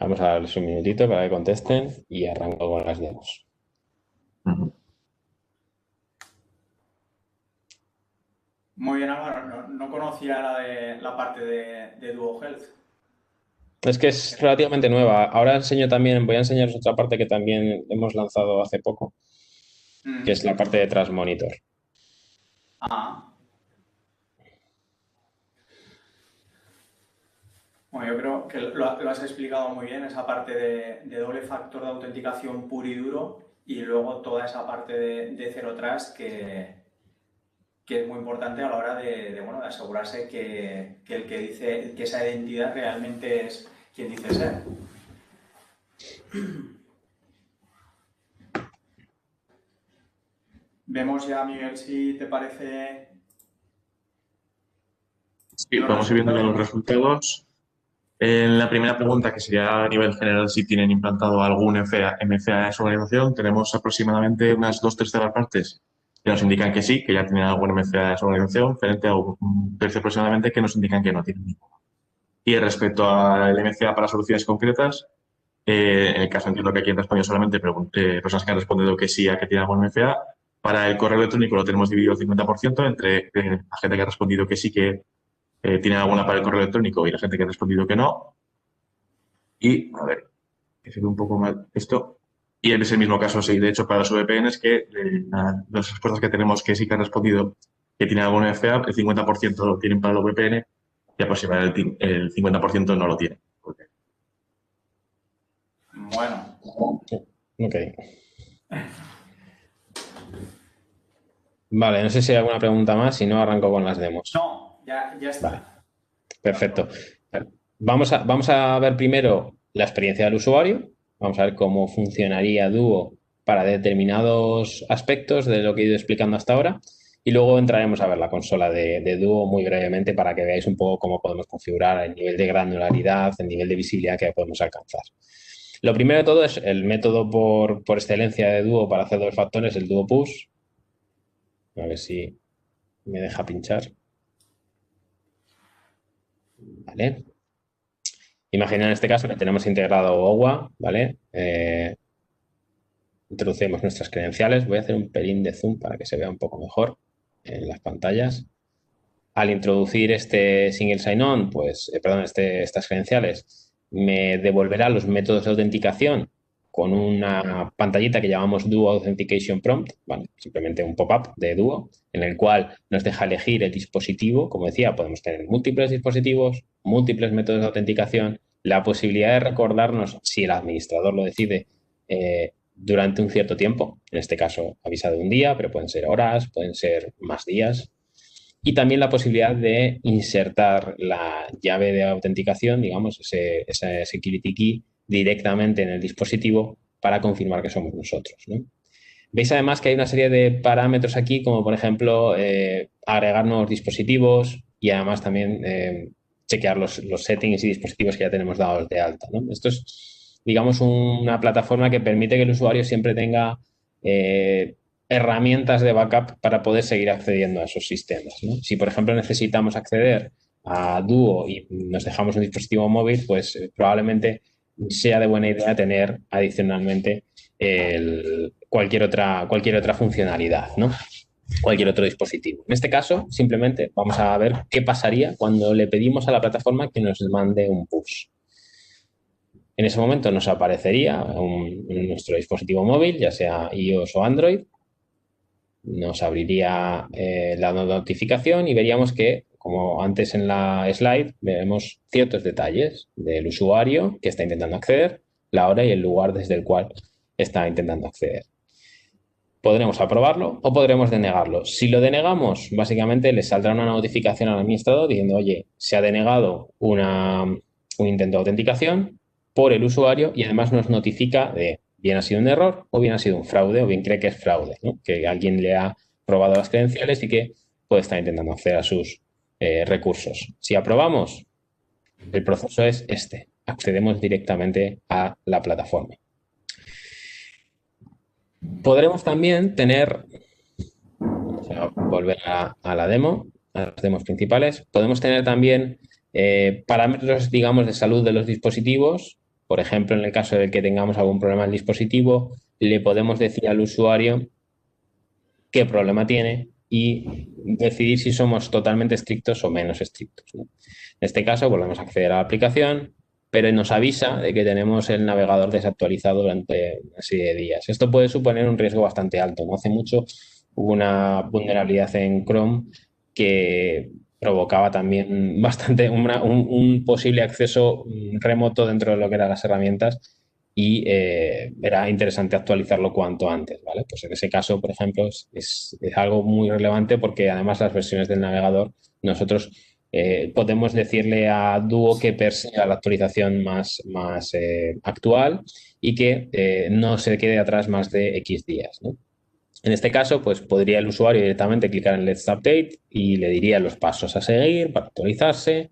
Vamos a darles un minutito para que contesten y arranco con las demos. Muy bien, Álvaro. No conocía la parte de Duo Health. Es que es relativamente nueva. Ahora voy a enseñaros otra parte que también hemos lanzado hace poco, que es la parte de Transmonitor. Bueno, yo creo que lo has explicado muy bien, esa parte de doble factor de autenticación puro y duro, y luego toda esa parte de Zero Trust que es muy importante a la hora de asegurarse que el que dice que esa identidad realmente es quien dice ser. Vemos ya, Miguel, si te parece. Sí, podemos ir viendo los resultados. En la primera pregunta, que sería a nivel general si tienen implantado algún MFA en su organización, tenemos aproximadamente unas 2/3 partes que nos indican que sí, que ya tienen algún MFA en su organización, frente a un tercio aproximadamente que nos indican que no tienen ninguno. Y respecto al MFA para soluciones concretas, en el caso, entiendo que aquí han respondido solamente personas que han respondido que sí a que tienen algún MFA. Para el correo electrónico lo tenemos dividido el 50% entre la gente que ha respondido que sí que tienen alguna para el correo electrónico y la gente que ha respondido que no. Y, a ver, que se ve un poco mal esto. Y en ese mismo caso, sí, de hecho, para los VPNs, que las respuestas que tenemos que sí que han respondido que tienen algún MFA, el 50% lo tienen para los VPN y aproximadamente el 50% no lo tienen. Bueno. Ok. Vale, no sé si hay alguna pregunta más, si no arranco con las demos. No, ya está. Vale. Perfecto. Vamos a ver primero la experiencia del usuario. Vamos a ver cómo funcionaría Duo para determinados aspectos de lo que he ido explicando hasta ahora. Y luego entraremos a ver la consola de Duo muy brevemente para que veáis un poco cómo podemos configurar el nivel de granularidad, el nivel de visibilidad que podemos alcanzar. Lo primero de todo es el método por excelencia de Duo para hacer dos factores, el Duo Push. A ver si me deja pinchar. Vale. Imagina en este caso que tenemos integrado OWA, ¿vale? Introducimos nuestras credenciales. Voy a hacer un pelín de zoom para que se vea un poco mejor en las pantallas. Al introducir este single sign-on, pues, estas credenciales, me devolverá los métodos de autenticación con una pantallita que llamamos Duo Authentication Prompt, ¿vale? Simplemente un pop-up de Duo, en el cual nos deja elegir el dispositivo. Como decía, podemos tener múltiples dispositivos, múltiples métodos de autenticación, la posibilidad de recordarnos, si el administrador lo decide, durante un cierto tiempo. En este caso, avisa de un día, pero pueden ser horas, pueden ser más días. Y también la posibilidad de insertar la llave de autenticación, digamos, esa security key, directamente en el dispositivo para confirmar que somos nosotros, ¿no? Veis además que hay una serie de parámetros aquí, como por ejemplo agregar nuevos dispositivos y además también chequear los settings y dispositivos que ya tenemos dados de alta, ¿no? Esto es, digamos, una plataforma que permite que el usuario siempre tenga herramientas de backup para poder seguir accediendo a esos sistemas, ¿no? Si, por ejemplo, necesitamos acceder a Duo y nos dejamos un dispositivo móvil, pues probablemente sea de buena idea tener adicionalmente cualquier otra funcionalidad, ¿no? Cualquier otro dispositivo. En este caso, simplemente vamos a ver qué pasaría cuando le pedimos a la plataforma que nos mande un push. En ese momento nos aparecería en nuestro dispositivo móvil, ya sea iOS o Android. Nos abriría la notificación y veríamos que, como antes en la slide, veremos ciertos detalles del usuario que está intentando acceder, la hora y el lugar desde el cual está intentando acceder. Podremos aprobarlo o podremos denegarlo. Si lo denegamos, básicamente le saldrá una notificación al administrador diciendo, oye, se ha denegado un intento de autenticación por el usuario, y además nos notifica de bien ha sido un error o bien ha sido un fraude o bien cree que es fraude, ¿no? Que alguien le ha robado las credenciales y que puede estar intentando acceder a sus recursos. Si aprobamos, el proceso es este. Accedemos directamente a la plataforma. Podremos también tener, volver a la demo, a las demos principales, podemos tener también parámetros, digamos, de salud de los dispositivos. Por ejemplo, en el caso de que tengamos algún problema en el dispositivo, le podemos decir al usuario qué problema tiene y decidir si somos totalmente estrictos o menos estrictos, ¿no? En este caso, volvemos a acceder a la aplicación, pero nos avisa de que tenemos el navegador desactualizado durante una serie de días. Esto puede suponer un riesgo bastante alto. No hace mucho hubo una vulnerabilidad en Chrome que provocaba también bastante un posible acceso remoto dentro de lo que eran las herramientas y era interesante actualizarlo cuanto antes, ¿vale? Pues en ese caso, por ejemplo, es algo muy relevante porque además las versiones del navegador nosotros podemos decirle a Duo que persiga la actualización más actual y que no se quede atrás más de X días, ¿no? En este caso, pues podría el usuario directamente clicar en Let's Update y le diría los pasos a seguir para actualizarse.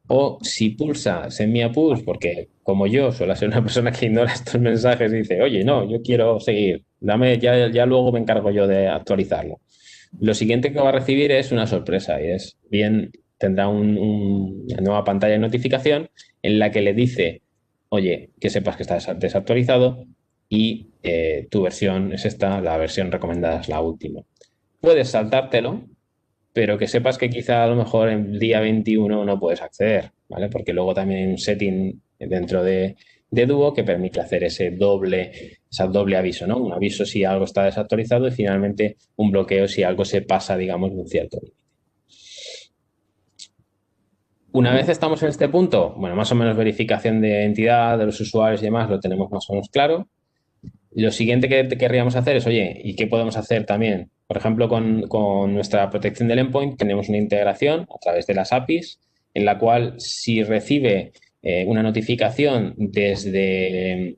O si pulsa Send me a push, porque como yo suelo ser una persona que ignora estos mensajes y dice, oye, no, yo quiero seguir, dame, ya luego me encargo yo de actualizarlo. Lo siguiente que va a recibir es una sorpresa y es bien, tendrá una nueva pantalla de notificación en la que le dice, oye, que sepas que está desactualizado y tu versión es esta, la versión recomendada es la última. Puedes saltártelo, pero que sepas que quizá a lo mejor en el día 21 no puedes acceder, ¿vale? Porque luego también hay un setting dentro de Duo que permite hacer ese doble aviso, ¿no? Un aviso si algo está desactualizado y finalmente un bloqueo si algo se pasa, digamos, de un cierto límite. Una vez estamos en este punto, bueno, más o menos verificación de identidad de los usuarios y demás lo tenemos más o menos claro. Lo siguiente que querríamos hacer es, oye, ¿y qué podemos hacer también? Por ejemplo, con nuestra protección del endpoint tenemos una integración a través de las APIs en la cual si recibe una notificación desde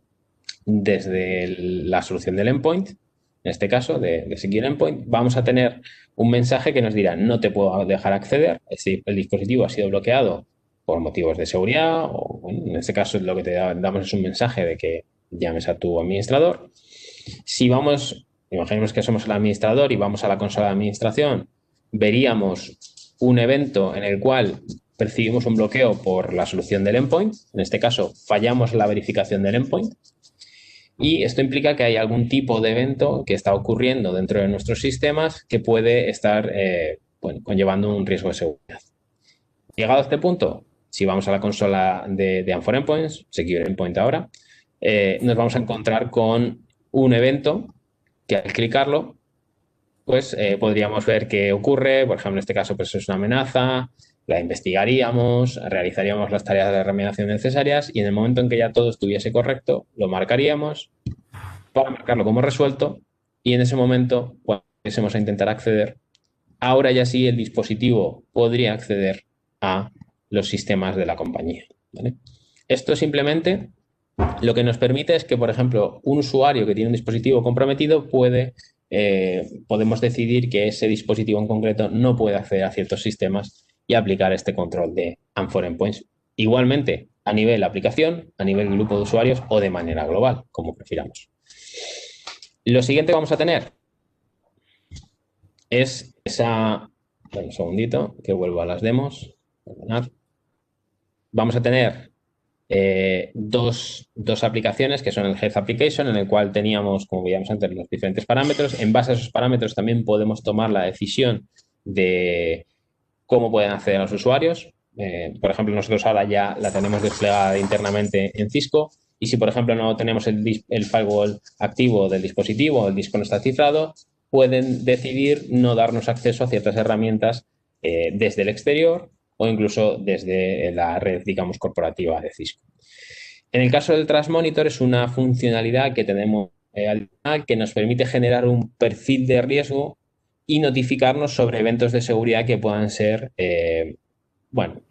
desde la solución del endpoint, en este caso de Secure Endpoint, vamos a tener un mensaje que nos dirá no te puedo dejar acceder, el dispositivo ha sido bloqueado por motivos de seguridad, o bueno, en este caso lo que te damos es un mensaje de que llames a tu administrador. Si vamos, imaginemos que somos el administrador y vamos a la consola de administración, veríamos un evento en el cual percibimos un bloqueo por la solución del endpoint. En este caso, fallamos la verificación del endpoint. Y esto implica que hay algún tipo de evento que está ocurriendo dentro de nuestros sistemas que puede estar conllevando un riesgo de seguridad. Llegado a este punto, si vamos a la consola de Amfor Endpoints, Secure Endpoint ahora, nos vamos a encontrar con un evento que al clicarlo, pues podríamos ver qué ocurre. Por ejemplo, en este caso, pues es una amenaza, la investigaríamos, realizaríamos las tareas de remediación necesarias y en el momento en que ya todo estuviese correcto, lo marcaríamos para marcarlo como resuelto y en ese momento, cuando fuésemos a intentar acceder, ahora ya sí el dispositivo podría acceder a los sistemas de la compañía, ¿vale? Esto simplemente lo que nos permite es que, por ejemplo, un usuario que tiene un dispositivo comprometido podemos decidir que ese dispositivo en concreto no puede acceder a ciertos sistemas y aplicar este control de Amfor Endpoints. Igualmente, a nivel aplicación, a nivel grupo de usuarios o de manera global, como prefiramos. Lo siguiente que vamos a tener es esa... Un segundito, que vuelvo a las demos. Perdonad. Vamos a tener dos aplicaciones que son el Health Application, en el cual teníamos, como veíamos antes, los diferentes parámetros. En base a esos parámetros también podemos tomar la decisión de cómo pueden acceder a los usuarios. Por ejemplo, nosotros ahora ya la tenemos desplegada internamente en Cisco y si, por ejemplo, no tenemos el firewall activo del dispositivo, el disco no está cifrado, pueden decidir no darnos acceso a ciertas herramientas desde el exterior o incluso desde la red, digamos, corporativa de Cisco. En el caso del Trust Monitor es una funcionalidad que tenemos que nos permite generar un perfil de riesgo y notificarnos sobre eventos de seguridad que puedan ser,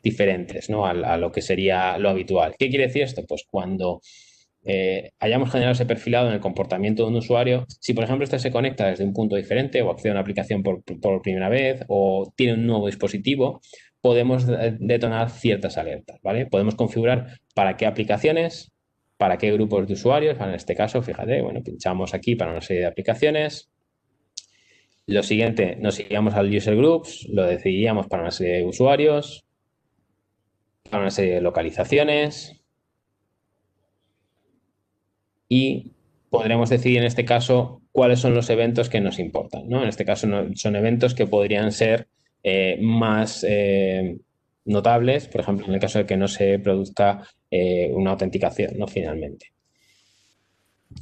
diferentes, ¿no? a lo que sería lo habitual. ¿Qué quiere decir esto? Pues cuando hayamos generado ese perfilado en el comportamiento de un usuario, si por ejemplo este se conecta desde un punto diferente o accede a una aplicación por primera vez o tiene un nuevo dispositivo, podemos detonar ciertas alertas, ¿vale? Podemos configurar para qué aplicaciones, para qué grupos de usuarios. En este caso, fíjate, pinchamos aquí para una serie de aplicaciones. Lo siguiente, nos iríamos al User Groups, lo decidiríamos para una serie de usuarios, para una serie de localizaciones y podremos decidir en este caso cuáles son los eventos que nos importan, ¿no? En este caso son eventos que podrían ser más notables, por ejemplo, en el caso de que no se produzca una autenticación, ¿no? Finalmente.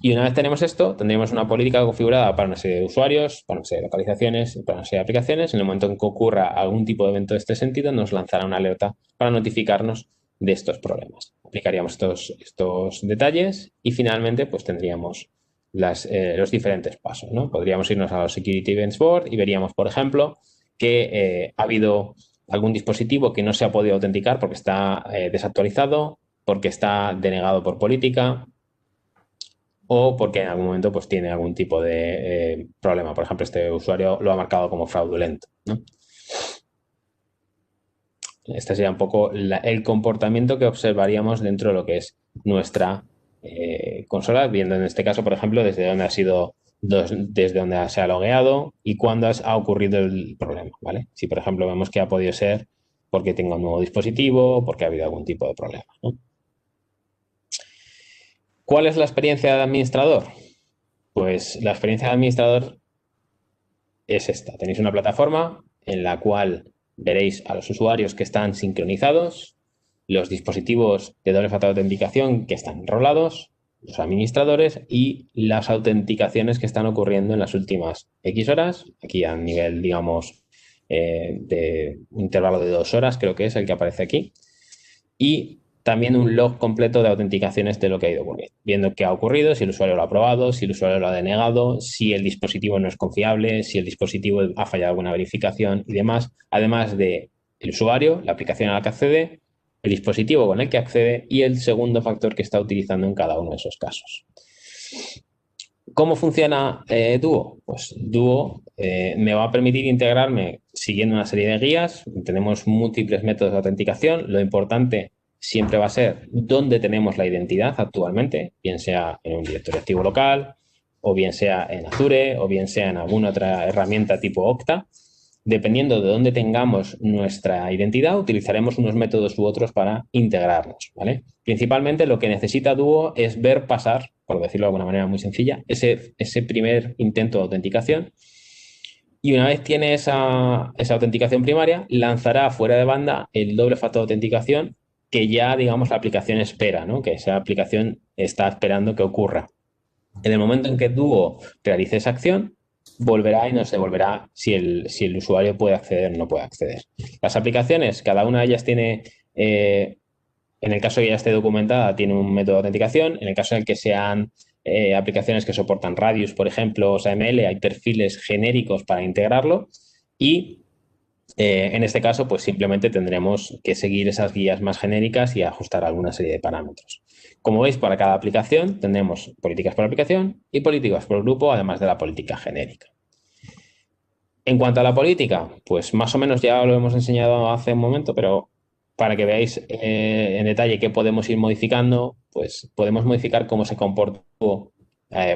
Y una vez tenemos esto, tendríamos una política configurada para una serie de usuarios, para una serie de localizaciones, para una serie de aplicaciones. En el momento en que ocurra algún tipo de evento de este sentido, nos lanzará una alerta para notificarnos de estos problemas. Aplicaríamos estos detalles y finalmente pues tendríamos los diferentes pasos, ¿no? Podríamos irnos a los Security Events Board y veríamos, por ejemplo, que ha habido algún dispositivo que no se ha podido autenticar porque está desactualizado, porque está denegado por política o porque en algún momento pues tiene algún tipo de problema. Por ejemplo, este usuario lo ha marcado como fraudulento, ¿no? Este sería un poco el comportamiento que observaríamos dentro de lo que es nuestra consola, viendo en este caso, por ejemplo, desde dónde se ha logueado y cuándo ha ocurrido el problema, ¿vale? Si, por ejemplo, vemos que ha podido ser porque tenga un nuevo dispositivo o porque ha habido algún tipo de problema, ¿no? ¿Cuál es la experiencia de administrador? Pues la experiencia de administrador es esta. Tenéis una plataforma en la cual veréis a los usuarios que están sincronizados, los dispositivos de doble factor de autenticación que están enrolados, los administradores y las autenticaciones que están ocurriendo en las últimas X horas. Aquí a nivel, digamos, de un intervalo de 2 horas, creo que es el que aparece aquí. Y también un log completo de autenticaciones de lo que ha ido ocurriendo, viendo qué ha ocurrido, si el usuario lo ha aprobado, si el usuario lo ha denegado, si el dispositivo no es confiable, si el dispositivo ha fallado alguna verificación y demás, además de el usuario, la aplicación a la que accede, el dispositivo con el que accede y el segundo factor que está utilizando en cada uno de esos casos. ¿Cómo funciona Duo? Pues Duo me va a permitir integrarme siguiendo una serie de guías. Tenemos múltiples métodos de autenticación. Lo importante siempre va a ser dónde tenemos la identidad actualmente, bien sea en un directorio activo local, o bien sea en Azure, o bien sea en alguna otra herramienta tipo Okta. Dependiendo de dónde tengamos nuestra identidad, utilizaremos unos métodos u otros para integrarnos, ¿vale? Principalmente lo que necesita Duo es ver pasar, por decirlo de alguna manera muy sencilla, ese primer intento de autenticación. Y una vez tiene esa autenticación primaria, lanzará fuera de banda el doble factor de autenticación que ya, digamos, la aplicación espera, ¿no? Que esa aplicación está esperando que ocurra. En el momento en que Duo realice esa acción, volverá y nos devolverá si el usuario puede acceder o no puede acceder. Las aplicaciones, cada una de ellas tiene, en el caso de que ya esté documentada, tiene un método de autenticación. En el caso en el que sean aplicaciones que soportan Radius, por ejemplo, o SAML, hay perfiles genéricos para integrarlo. Y en este caso, pues simplemente tendremos que seguir esas guías más genéricas y ajustar alguna serie de parámetros. Como veis, para cada aplicación tendremos políticas por aplicación y políticas por grupo, además de la política genérica. En cuanto a la política, pues más o menos ya lo hemos enseñado hace un momento, pero para que veáis en detalle qué podemos ir modificando, pues podemos modificar cómo se comporta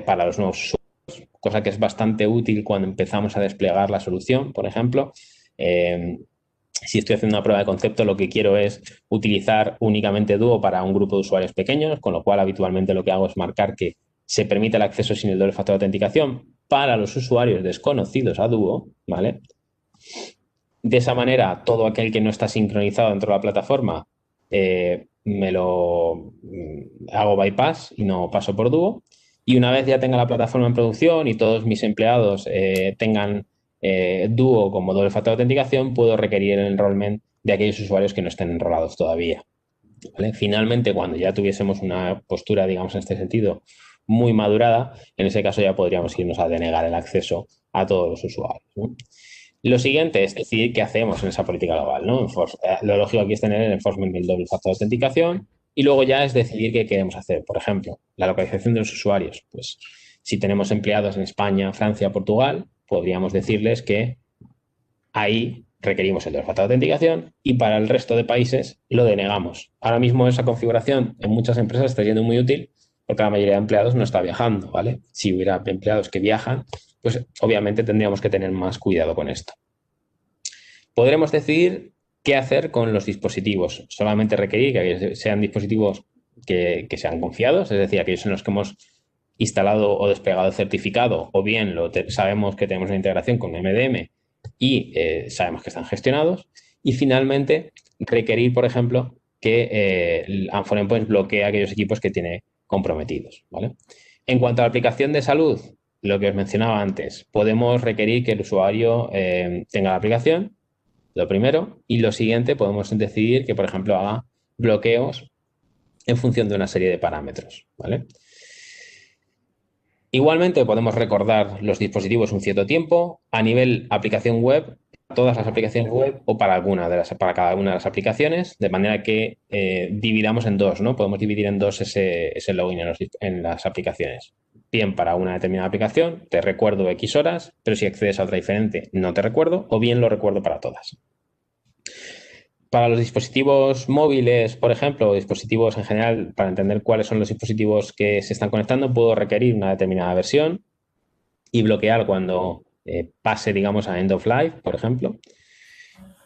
para los nuevos usuarios, cosa que es bastante útil cuando empezamos a desplegar la solución, por ejemplo. Si estoy haciendo una prueba de concepto, lo que quiero es utilizar únicamente Duo para un grupo de usuarios pequeños, con lo cual habitualmente lo que hago es marcar que se permite el acceso sin el doble factor de autenticación para los usuarios desconocidos a Duo, ¿vale? De esa manera, todo aquel que no está sincronizado dentro de la plataforma me lo hago bypass y no paso por Duo. Y una vez ya tenga la plataforma en producción y todos mis empleados tengan Duo como doble factor de autenticación, puedo requerir el enrollment de aquellos usuarios que no estén enrolados todavía, ¿vale? Finalmente, cuando ya tuviésemos una postura, digamos, en este sentido, muy madurada, en ese caso ya podríamos irnos a denegar el acceso a todos los usuarios, ¿no? Lo siguiente es decidir qué hacemos en esa política global, ¿no? Lo lógico aquí es tener el enforcement del doble factor de autenticación y luego ya es decidir qué queremos hacer. Por ejemplo, la localización de los usuarios. Pues si tenemos empleados en España, Francia, Portugal, podríamos decirles que ahí requerimos el doble factor de autenticación y para el resto de países lo denegamos. Ahora mismo esa configuración en muchas empresas está siendo muy útil porque la mayoría de empleados no está viajando, ¿vale? Si hubiera empleados que viajan, pues obviamente tendríamos que tener más cuidado con esto. Podremos decidir qué hacer con los dispositivos. Solamente requerir que sean dispositivos que sean confiados, es decir, aquellos en los que hemos instalado o desplegado el certificado, o bien sabemos que tenemos una integración con MDM y sabemos que están gestionados. Y finalmente, requerir, por ejemplo, que Unfold Endpoints bloquee aquellos equipos que tiene comprometidos, ¿vale? En cuanto a la aplicación de salud, lo que os mencionaba antes, podemos requerir que el usuario tenga la aplicación, lo primero, y lo siguiente podemos decidir que, por ejemplo, haga bloqueos en función de una serie de parámetros, ¿vale? Igualmente podemos recordar los dispositivos un cierto tiempo a nivel aplicación web, todas las aplicaciones web o para cada una de las aplicaciones, de manera que dividamos en dos, ¿no? Podemos dividir en dos ese login en las aplicaciones. Bien, para una determinada aplicación te recuerdo X horas, pero si accedes a otra diferente no te recuerdo, o bien lo recuerdo para todas. Para los dispositivos móviles, por ejemplo, o dispositivos en general, para entender cuáles son los dispositivos que se están conectando, puedo requerir una determinada versión y bloquear cuando pase, digamos, a end of life, por ejemplo.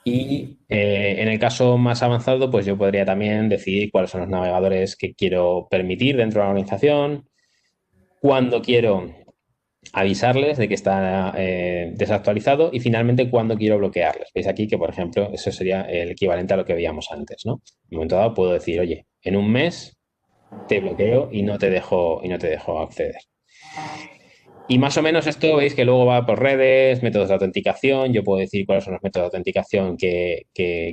Y en el caso más avanzado, pues yo podría también decidir cuáles son los navegadores que quiero permitir dentro de la organización, cuándo quiero avisarles de que está desactualizado y finalmente cuándo quiero bloquearles. Veis aquí que, por ejemplo, eso sería el equivalente a lo que veíamos antes, ¿no? En un momento dado puedo decir, oye, en un mes te bloqueo y no te dejo acceder. Y más o menos esto veis que luego va por redes, métodos de autenticación. Yo puedo decir cuáles son los métodos de autenticación que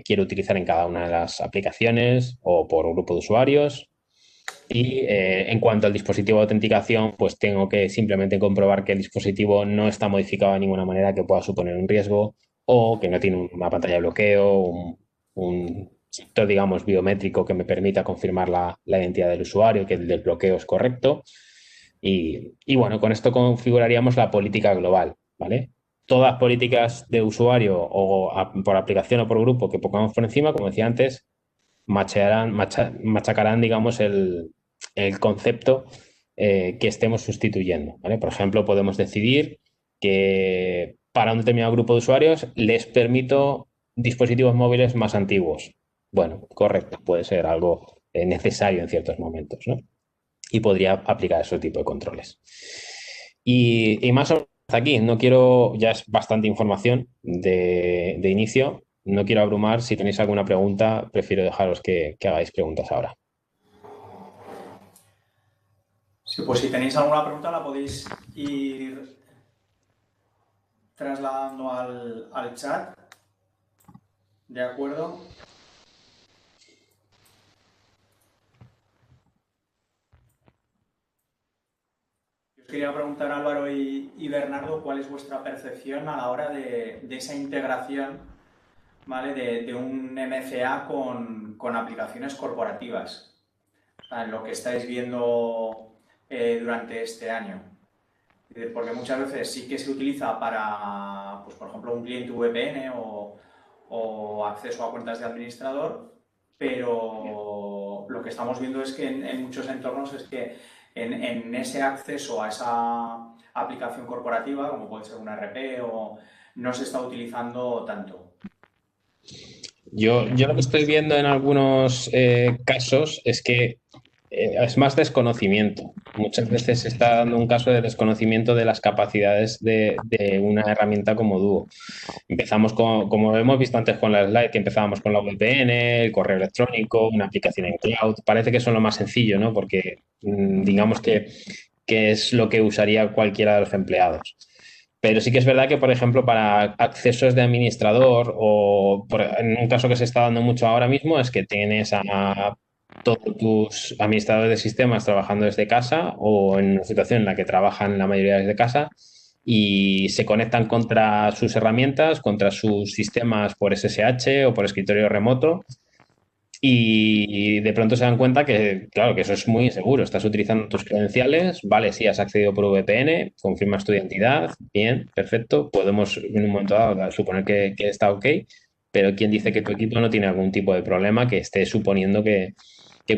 quiero utilizar en cada una de las aplicaciones o por un grupo de usuarios. Y en cuanto al dispositivo de autenticación, pues tengo que simplemente comprobar que el dispositivo no está modificado de ninguna manera que pueda suponer un riesgo o que no tiene una pantalla de bloqueo, un sector, digamos, biométrico que me permita confirmar la identidad del usuario, que el desbloqueo es correcto. Y bueno, con esto configuraríamos la política global, ¿vale? Todas políticas de usuario o por aplicación o por grupo que pongamos por encima, como decía antes, machacarán, digamos, el concepto que estemos sustituyendo, ¿vale? Por ejemplo, podemos decidir que para un determinado grupo de usuarios les permito dispositivos móviles más antiguos. Bueno, correcto, puede ser algo necesario en ciertos momentos, ¿no? Y podría aplicar ese tipo de controles. Y más o menos hasta aquí, no quiero, ya es bastante información de inicio, no quiero abrumar. Si tenéis alguna pregunta, prefiero dejaros que hagáis preguntas ahora. Sí, pues si tenéis alguna pregunta la podéis ir trasladando al chat. ¿De acuerdo? Os quería preguntar, Álvaro y Bernardo, ¿cuál es vuestra percepción a la hora de esa integración, ¿vale? de un MCA con aplicaciones corporativas? O sea, en lo que estáis viendo durante este año. Porque muchas veces sí que se utiliza para, pues, por ejemplo, un cliente VPN o acceso a cuentas de administrador, pero lo que estamos viendo es que en muchos entornos es que en ese acceso a esa aplicación corporativa, como puede ser un RP, no se está utilizando tanto. Yo lo que estoy viendo en algunos casos es que es más desconocimiento. Muchas veces se está dando un caso de desconocimiento de las capacidades de una herramienta como Duo. Empezamos como hemos visto antes con la slide, que empezábamos con la VPN, el correo electrónico, una aplicación en cloud. Parece que son lo más sencillo, ¿no? Porque digamos que es lo que usaría cualquiera de los empleados. Pero sí que es verdad que, por ejemplo, para accesos de administrador en un caso que se está dando mucho ahora mismo es que tienes a todos tus administradores de sistemas trabajando desde casa o en una situación en la que trabajan la mayoría desde casa y se conectan contra sus herramientas, contra sus sistemas por SSH o por escritorio remoto. Y de pronto se dan cuenta que, claro, que eso es muy inseguro. Estás utilizando tus credenciales, vale, sí, has accedido por VPN, confirmas tu identidad, bien, perfecto. Podemos en un momento dado suponer que está ok, pero ¿quién dice que tu equipo no tiene algún tipo de problema que esté suponiendo que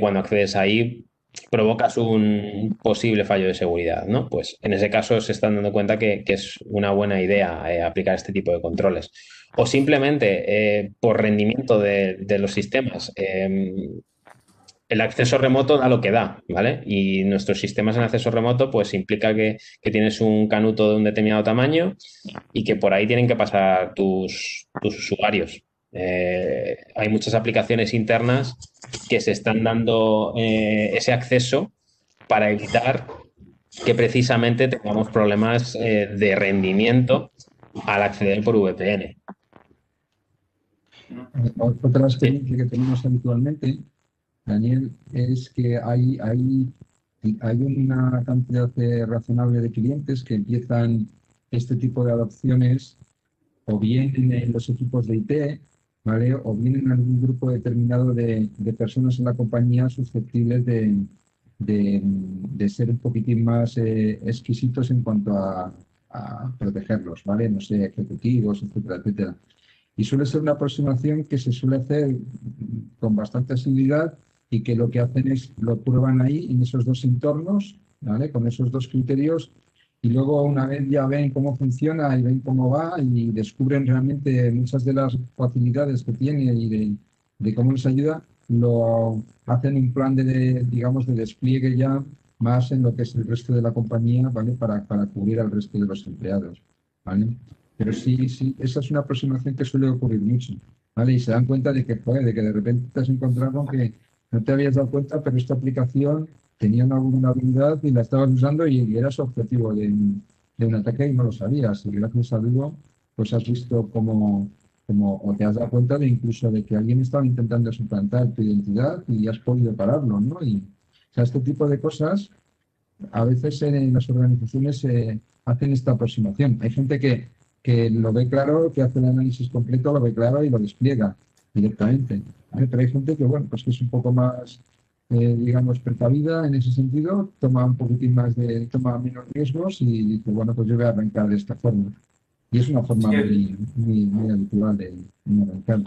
cuando accedes ahí provocas un posible fallo de seguridad, ¿no? Pues en ese caso se están dando cuenta que es una buena idea aplicar este tipo de controles. O simplemente por rendimiento de los sistemas. El acceso remoto da lo que da, ¿vale? Y nuestros sistemas en acceso remoto pues implica que tienes un canuto de un determinado tamaño y que por ahí tienen que pasar tus usuarios. Hay muchas aplicaciones internas que se están dando ese acceso para evitar que precisamente tengamos problemas de rendimiento al acceder por VPN. Otra experiencia que tenemos habitualmente, Daniel, es que hay una cantidad razonable de clientes que empiezan este tipo de adopciones o bien en los equipos de IT, ¿vale? O bien en algún grupo determinado de personas en la compañía susceptibles de ser un poquitín más exquisitos en cuanto a protegerlos, ¿vale? No sé, ejecutivos, etcétera, etcétera. Y suele ser una aproximación que se suele hacer con bastante asiduidad y que lo que hacen es lo prueban ahí en esos dos entornos, ¿vale? Con esos dos criterios y luego una vez ya ven cómo funciona y ven cómo va y descubren realmente muchas de las facilidades que tiene y de cómo les ayuda, lo hacen un plan digamos, de despliegue ya más en lo que es el resto de la compañía, ¿vale? Para cubrir al resto de los empleados, ¿vale? Pero sí, esa es una aproximación que suele ocurrir mucho, ¿vale? Y se dan cuenta de que, joder, de que de repente te has encontrado con que no te habías dado cuenta, pero esta aplicación tenía una vulnerabilidad y la estabas usando y eras objetivo de un ataque y no lo sabías. Y gracias a Duo, pues has visto o te has dado cuenta de incluso de que alguien estaba intentando suplantar tu identidad y has podido pararlo, ¿no? Y, o sea, este tipo de cosas, a veces en las organizaciones hacen esta aproximación. Hay gente que lo ve claro, que hace el análisis completo, lo ve claro y lo despliega directamente, ¿vale? Pero hay gente que, bueno, pues que es un poco más digamos, precavida en ese sentido, toma un poquitín más toma menos riesgos y dice, bueno, pues yo voy a arrancar de esta forma. Y es una forma Sí, muy habitual de arrancar.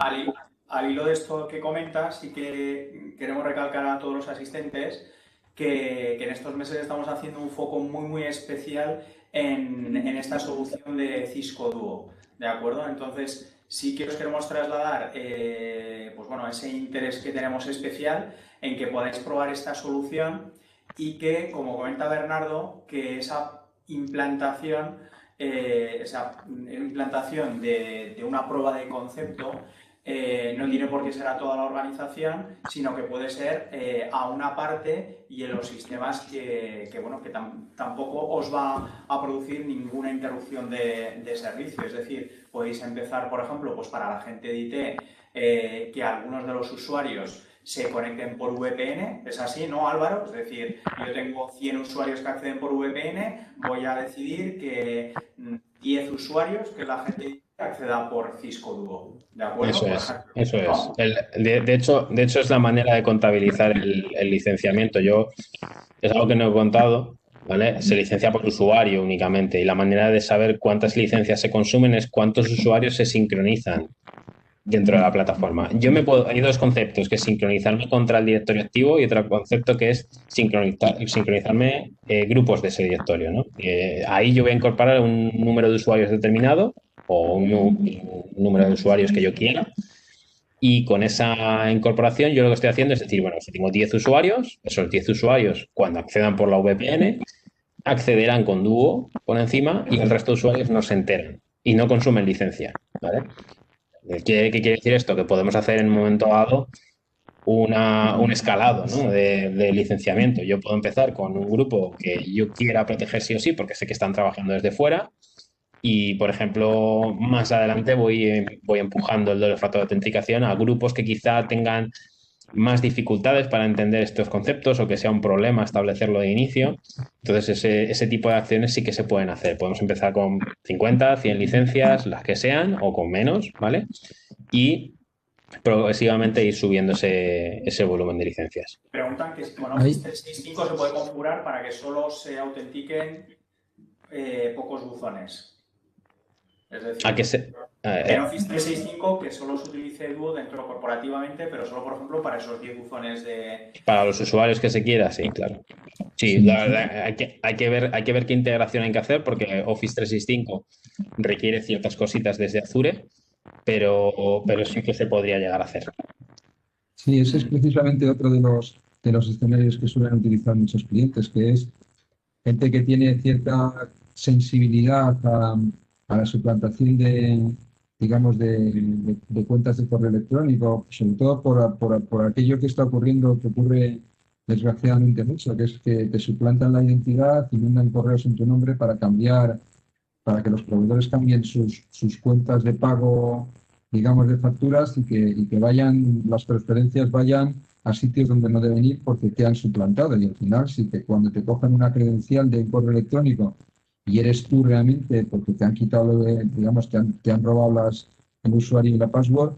al hilo de esto que comentas, sí que queremos recalcar a todos los asistentes que en estos meses estamos haciendo un foco muy especial en esta solución de Cisco Duo, ¿de acuerdo? Entonces, sí que os queremos trasladar pues bueno, ese interés que tenemos especial en que podáis probar esta solución y que, como comenta Bernardo, que esa implantación de una prueba de concepto no tiene por qué ser a toda la organización, sino que puede ser a una parte y en los sistemas bueno, que tampoco os va a producir ninguna interrupción de servicio. Es decir, podéis empezar, por ejemplo, pues para la gente de IT, que algunos de los usuarios se conecten por VPN, es así, ¿no, Álvaro? Es decir, yo tengo 100 usuarios que acceden por VPN, voy a decidir que 10 usuarios, que es la gente que acceda por Cisco Duo, ¿de acuerdo? Eso Por es, ejemplo, eso es. ¿no? De hecho es la manera de contabilizar el licenciamiento. Es algo que no he contado, ¿vale? Se licencia por usuario únicamente y la manera de saber cuántas licencias se consumen es cuántos usuarios se sincronizan dentro de la plataforma. Hay dos conceptos, que es sincronizarme contra el directorio activo y otro concepto que es sincronizarme grupos de ese directorio, ¿no? Ahí yo voy a incorporar un número de usuarios determinado o un número de usuarios que yo quiera. Y con esa incorporación yo lo que estoy haciendo es decir, bueno, si tengo 10 usuarios, esos 10 usuarios cuando accedan por la VPN accederán con Duo por encima y el resto de usuarios no se enteran y no consumen licencia, ¿vale? ¿Qué quiere decir esto? Que podemos hacer en un momento dado un escalado, ¿no? de licenciamiento. Yo puedo empezar con un grupo que yo quiera proteger sí o sí, porque sé que están trabajando desde fuera. Y, por ejemplo, más adelante voy empujando el doble factor de autenticación a grupos que quizá tengan más dificultades para entender estos conceptos o que sea un problema establecerlo de inicio. Entonces, ese tipo de acciones sí que se pueden hacer. Podemos empezar con 50, 100 licencias, las que sean, o con menos, ¿vale? Y progresivamente ir subiendo ese volumen de licencias. Preguntan que con Ahí, Office 365 se puede configurar para que solo se autentiquen pocos buzones. Es ¿A qué decir, se, en Office 365 que solo se utilice Duo dentro corporativamente, pero solo, por ejemplo, para esos 10 buzones de... para los usuarios que se quiera, sí, claro. Sí, sí, la verdad, hay que ver qué integración hay que hacer porque Office 365 requiere ciertas cositas desde Azure, pero sí que se podría llegar a hacer. sí, ese es precisamente otro de los escenarios que suelen utilizar muchos clientes, que es gente que tiene cierta sensibilidad a la suplantación digamos, de cuentas de correo electrónico, sobre todo por aquello que está ocurriendo, que ocurre desgraciadamente mucho, que es que te suplantan la identidad y mandan correos en tu nombre para que los proveedores cambien sus cuentas de pago, digamos, de facturas y que las transferencias vayan a sitios donde no deben ir porque te han suplantado. Y al final, si cuando te cogen una credencial de un correo electrónico y eres tú realmente porque te han quitado, digamos, te han robado el usuario y la password,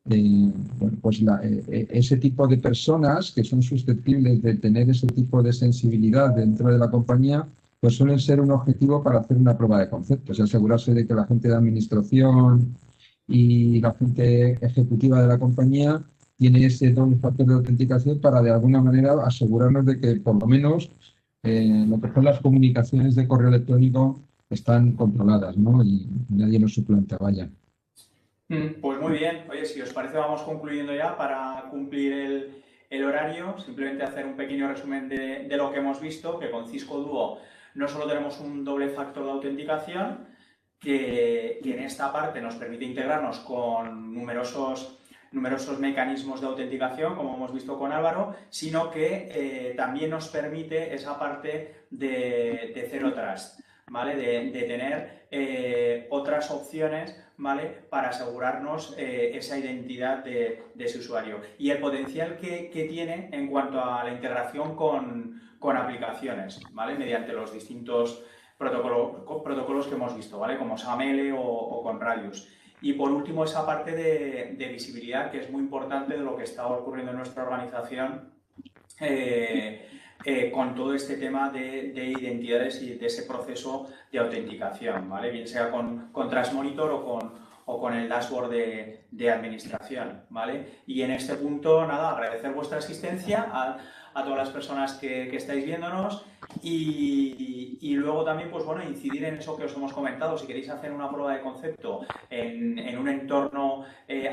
bueno, pues ese tipo de personas que son susceptibles de tener ese tipo de sensibilidad dentro de la compañía, pues suelen ser un objetivo para hacer una prueba de conceptos y asegurarse de que la gente de administración y la gente ejecutiva de la compañía tiene ese doble factor de autenticación para de alguna manera asegurarnos de que por lo menos lo que son las comunicaciones de correo electrónico están controladas, ¿no? Y nadie nos suplanta, vaya. Pues muy bien. Oye, si os parece, vamos concluyendo ya para cumplir el horario. Simplemente hacer un pequeño resumen de lo que hemos visto, que con Cisco Duo no solo tenemos un doble factor de autenticación, que en esta parte nos permite integrarnos con numerosos mecanismos de autenticación, como hemos visto con Álvaro, sino que también nos permite esa parte de Zero Trust, ¿vale? De tener otras opciones, ¿vale? Para asegurarnos esa identidad de ese usuario. Y el potencial que tiene en cuanto a la integración con aplicaciones, ¿vale? Mediante los distintos protocolos que hemos visto, ¿vale? Como SAML o con Radius. Y por último, esa parte de visibilidad, que es muy importante de lo que está ocurriendo en nuestra organización con todo este tema de identidades y de ese proceso de autenticación, ¿vale? Bien sea con Transmonitor o con el dashboard de administración, ¿vale? Y en este punto, nada, agradecer vuestra asistencia a todas las personas que estáis viéndonos y luego también, pues bueno, incidir en eso que os hemos comentado. Si queréis hacer una prueba de concepto en un entorno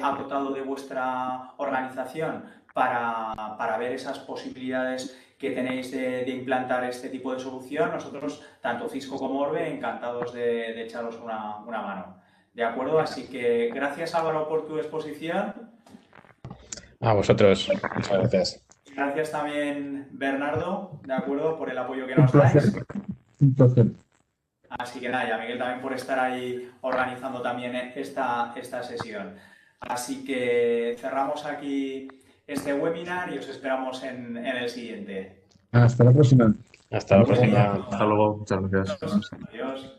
acotado de vuestra organización para ver esas posibilidades que tenéis de implantar este tipo de solución, nosotros, tanto Cisco como Orbe, encantados de echaros una mano. ¿De acuerdo? Así que gracias, Álvaro, por tu exposición. A vosotros, muchas gracias. Gracias también, Bernardo, ¿de acuerdo? Por el apoyo que nos dais. Un placer. Así que nada, y a Miguel también por estar ahí organizando también esta sesión. Así que cerramos aquí este webinar y os esperamos en el siguiente. Hasta la próxima. Hasta la próxima. Hasta luego. Muchas gracias. Adiós.